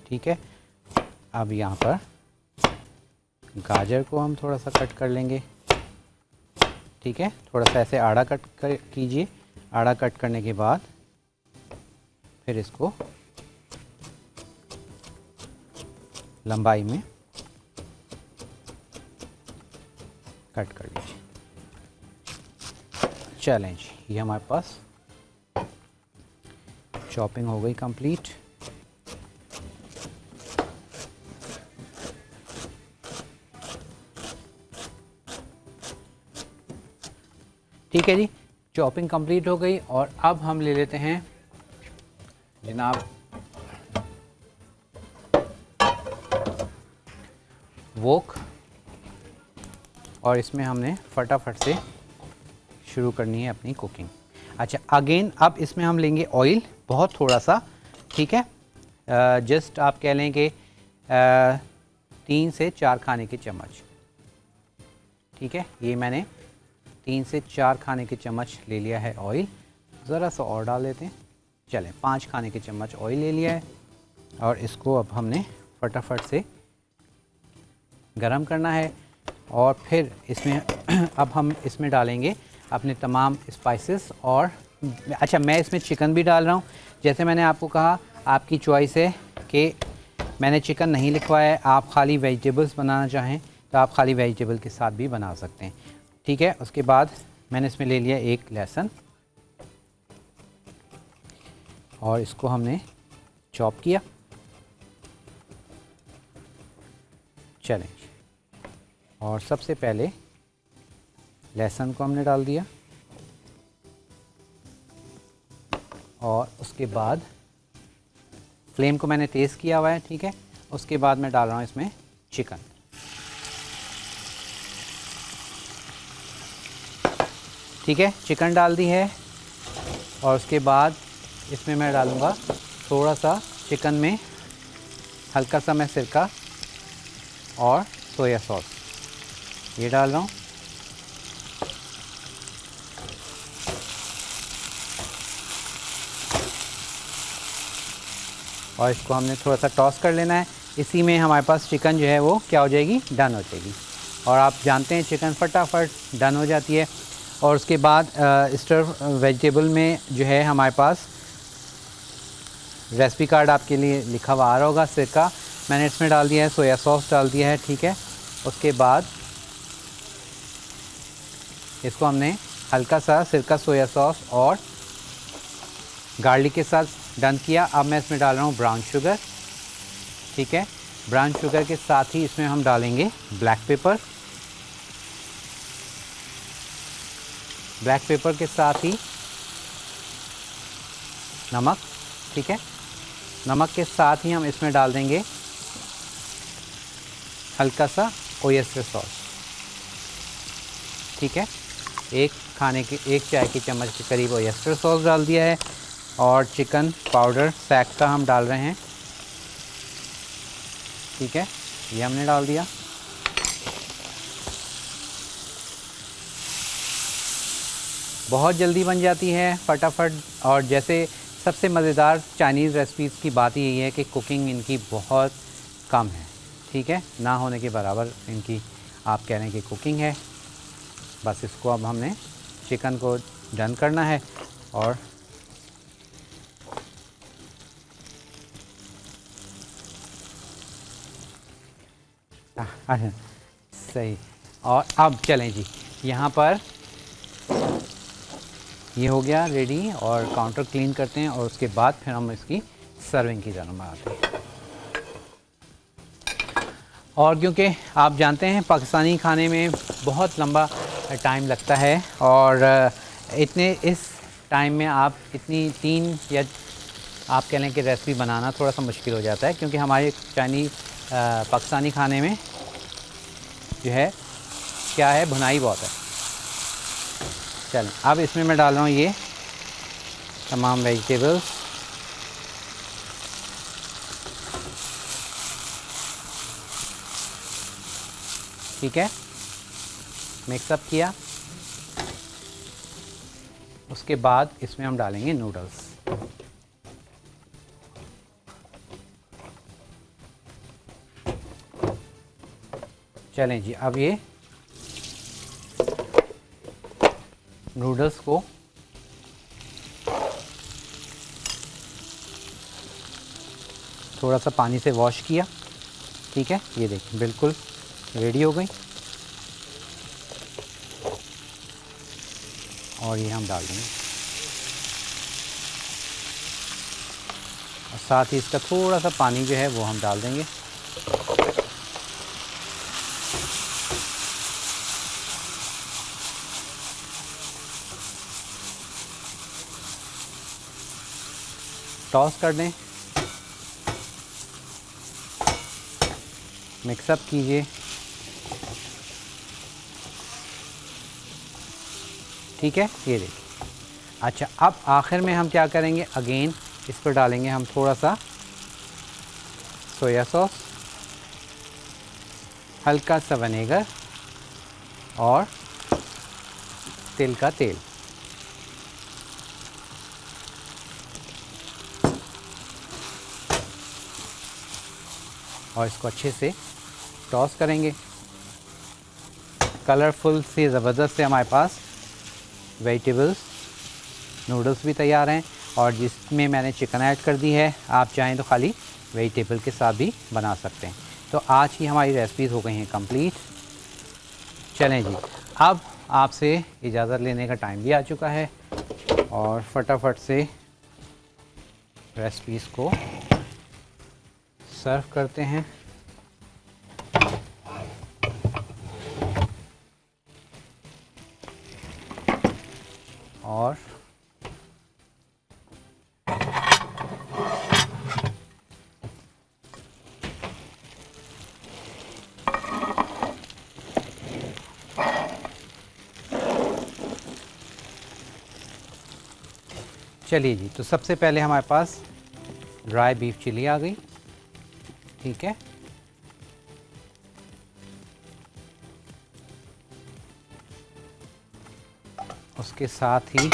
ठीक है। अब यहाँ पर गाजर को हम थोड़ा सा कट कर लेंगे, ठीक है। थोड़ा सा ऐसे आड़ा कट कीजिए। आड़ा कट करने के बाद फिर इसको लंबाई में कट कर लीजिए। चलें जी, ये हमारे पास चॉपिंग हो गई कंप्लीट। ठीक है जी, चॉपिंग कंप्लीट हो गई। और अब हम ले लेते हैं जनाब वोक, और इसमें हमने फटाफट से शुरू करनी है अपनी कुकिंग। अच्छा, अगेन अब इसमें हम लेंगे ऑयल, बहुत थोड़ा सा, ठीक है। जस्ट आप कह लें कि 3 से 4 खाने के चम्मच, ठीक है। ये मैंने 3 से 4 खाने के चम्मच ले लिया है ऑयल। ज़रा सा और डाल देते हैं। चलें, 5 खाने के चम्मच ऑयल ले लिया है और इसको अब हमने फटाफट से गरम करना है। और फिर इसमें अब हम इसमें डालेंगे अपने तमाम स्पाइसेस। और अच्छा, मैं इसमें चिकन भी डाल रहा हूँ। जैसे मैंने आपको कहा, आपकी चॉइस है कि मैंने चिकन नहीं लिखवाया है, आप खाली वेजिटेबल्स बनाना चाहें तो आप खाली वेजिटेबल के साथ भी बना सकते हैं, ठीक है। उसके बाद मैंने इसमें ले लिया एक लहसुन और इसको हमने चॉप किया। चलें, और सबसे पहले लहसुन को हमने डाल दिया और उसके बाद फ्लेम को मैंने तेज़ किया हुआ है, ठीक है। उसके बाद मैं डाल रहा हूँ इसमें चिकन, ठीक है। चिकन डाल दी है और उसके बाद इसमें मैं डालूँगा थोड़ा सा चिकन में हल्का सा मैं सिरका और सोया सॉस ये डाल रहा हूँ। और इसको हमने थोड़ा सा टॉस कर लेना है। इसी में हमारे पास चिकन जो है वो क्या हो जाएगी, डन हो जाएगी। और आप जानते हैं चिकन फटाफट डन हो जाती है। और उसके बाद स्टर वेजिटेबल में जो है हमारे पास रेसिपी कार्ड आपके लिए लिखा हुआ आ रहा होगा। सिरका मैंने इसमें डाल दिया है, सोया सॉस डाल दिया है, ठीक है। उसके बाद इसको हमने हल्का सा सिरका, सोया सॉस और गार्लिक के साथ डन किया। अब मैं इसमें डाल रहा हूँ ब्राउन शुगर, ठीक है। ब्राउन शुगर के साथ ही इसमें हम डालेंगे ब्लैक पेपर। ब्लैक पेपर के साथ ही नमक, ठीक है। नमक के साथ ही हम इसमें डाल देंगे हल्का सा ओयस्टर सॉस, ठीक है। एक चाय की चम्मच के करीब ओयस्टर सॉस डाल दिया है और चिकन पाउडर सैक का हम डाल रहे हैं, ठीक है। ये हमने डाल दिया। बहुत जल्दी बन जाती है, फटाफट। और जैसे सबसे मज़ेदार चाइनीज़ रेसिपीज़ की बात यही है कि कुकिंग इनकी बहुत कम है, ठीक है। ना होने के बराबर इनकी आप कह रहे हैं कि कुकिंग है। बस इसको अब हमने चिकन को डन करना है और अच्छा सही। और अब चलें जी, यहाँ पर ये हो गया रेडी और काउंटर क्लीन करते हैं और उसके बाद फिर हम इसकी सर्विंग की तरफ आते हैं। और क्योंकि आप जानते हैं पाकिस्तानी खाने में बहुत लंबा टाइम लगता है और इतने इस टाइम में आप इतनी 3 या आप कह लें कि रेसिपी बनाना थोड़ा सा मुश्किल हो जाता है, क्योंकि हमारे पाकिस्तानी खाने में जो है क्या है, भुनाई बहुत है। चलें अब इसमें मैं डाल रहा हूँ ये तमाम वेजिटेबल्स। ठीक है, मिक्सअप किया। उसके बाद इसमें हम डालेंगे नूडल्स। चलें जी, अब ये नूडल्स को थोड़ा सा पानी से वॉश किया। ठीक है, ये देखिए बिल्कुल रेडी हो गई और ये हम डाल देंगे और साथ ही इसका थोड़ा सा पानी जो है वो हम डाल देंगे। टॉस कर दें, मिक्सअप कीजिए। ठीक है, ये देखिए। अच्छा, अब आखिर में हम क्या करेंगे, अगेन इस पर डालेंगे हम थोड़ा सा सोया सॉस, हल्का सा विनेगर और तिल का तेल। और इसको अच्छे से टॉस करेंगे। कलरफुल से ज़बरदस्त से हमारे पास वेजिटेबल्स नूडल्स भी तैयार हैं और जिसमें मैंने चिकन ऐड कर दी है। आप चाहें तो खाली वेजिटेबल के साथ भी बना सकते हैं। तो आज की हमारी रेसिपीज़ हो गई हैं कंप्लीट। चलें जी, अब आपसे इजाज़त लेने का टाइम भी आ चुका है और फटाफट से रेसिपीज़ को सर्व करते हैं। और चलिए जी, तो सबसे पहले हमारे पास ड्राई बीफ चिली आ गई। ठीक है, उसके साथ ही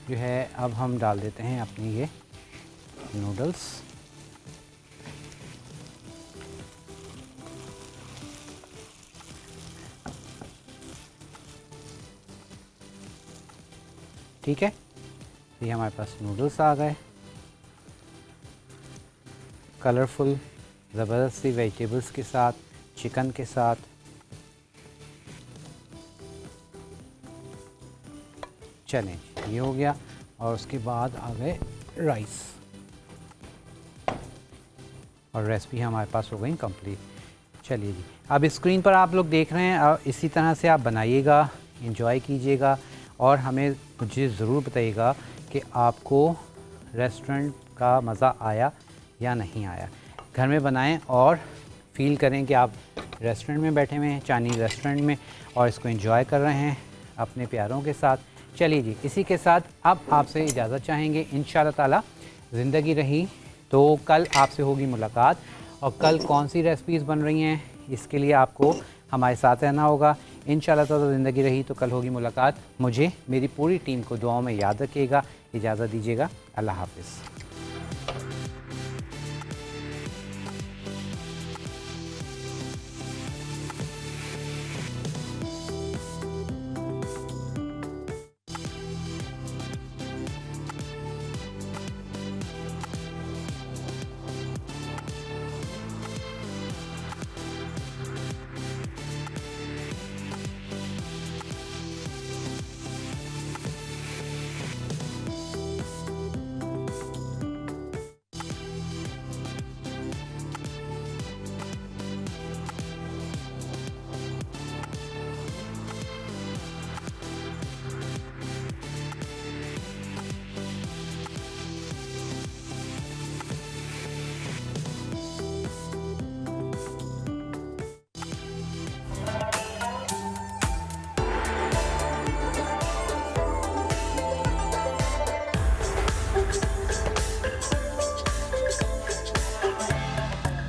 जो है अब हम डाल देते हैं अपनी ये नूडल्स। ठीक है, ये हमारे पास नूडल्स आ गए, कलरफुल ज़बरदस्त सी वेजिटेबल्स के साथ, चिकन के साथ। चलें, ये हो गया और उसके बाद आ गए राइस और रेसिपी हमारे पास हो गई कंप्लीट। चलिए जी, अब स्क्रीन पर आप लोग देख रहे हैं, इसी तरह से आप बनाइएगा, एंजॉय कीजिएगा और हमें मुझे ज़रूर बताइएगा कि आपको रेस्टोरेंट का मज़ा आया या नहीं आया। घर में बनाएं और फील करें कि आप रेस्टोरेंट में बैठे हुए हैं, चाइनीज़ रेस्टोरेंट में, और इसको एंजॉय कर रहे हैं अपने प्यारों के साथ। चलिए जी, इसी के साथ अब आपसे इजाज़त चाहेंगे। इंशाअल्लाह ताला ज़िंदगी रही तो कल आपसे होगी मुलाकात, और कल कौन सी रेसिपीज़ बन रही हैं इसके लिए आपको हमारे साथ रहना होगा। इंशाअल्लाह ताला ज़िंदगी रही तो कल होगी मुलाकात। मुझे मेरी पूरी टीम को दुआओं में याद रखिएगा। इजाज़त दीजिएगा, अल्लाह हाफ़िज़।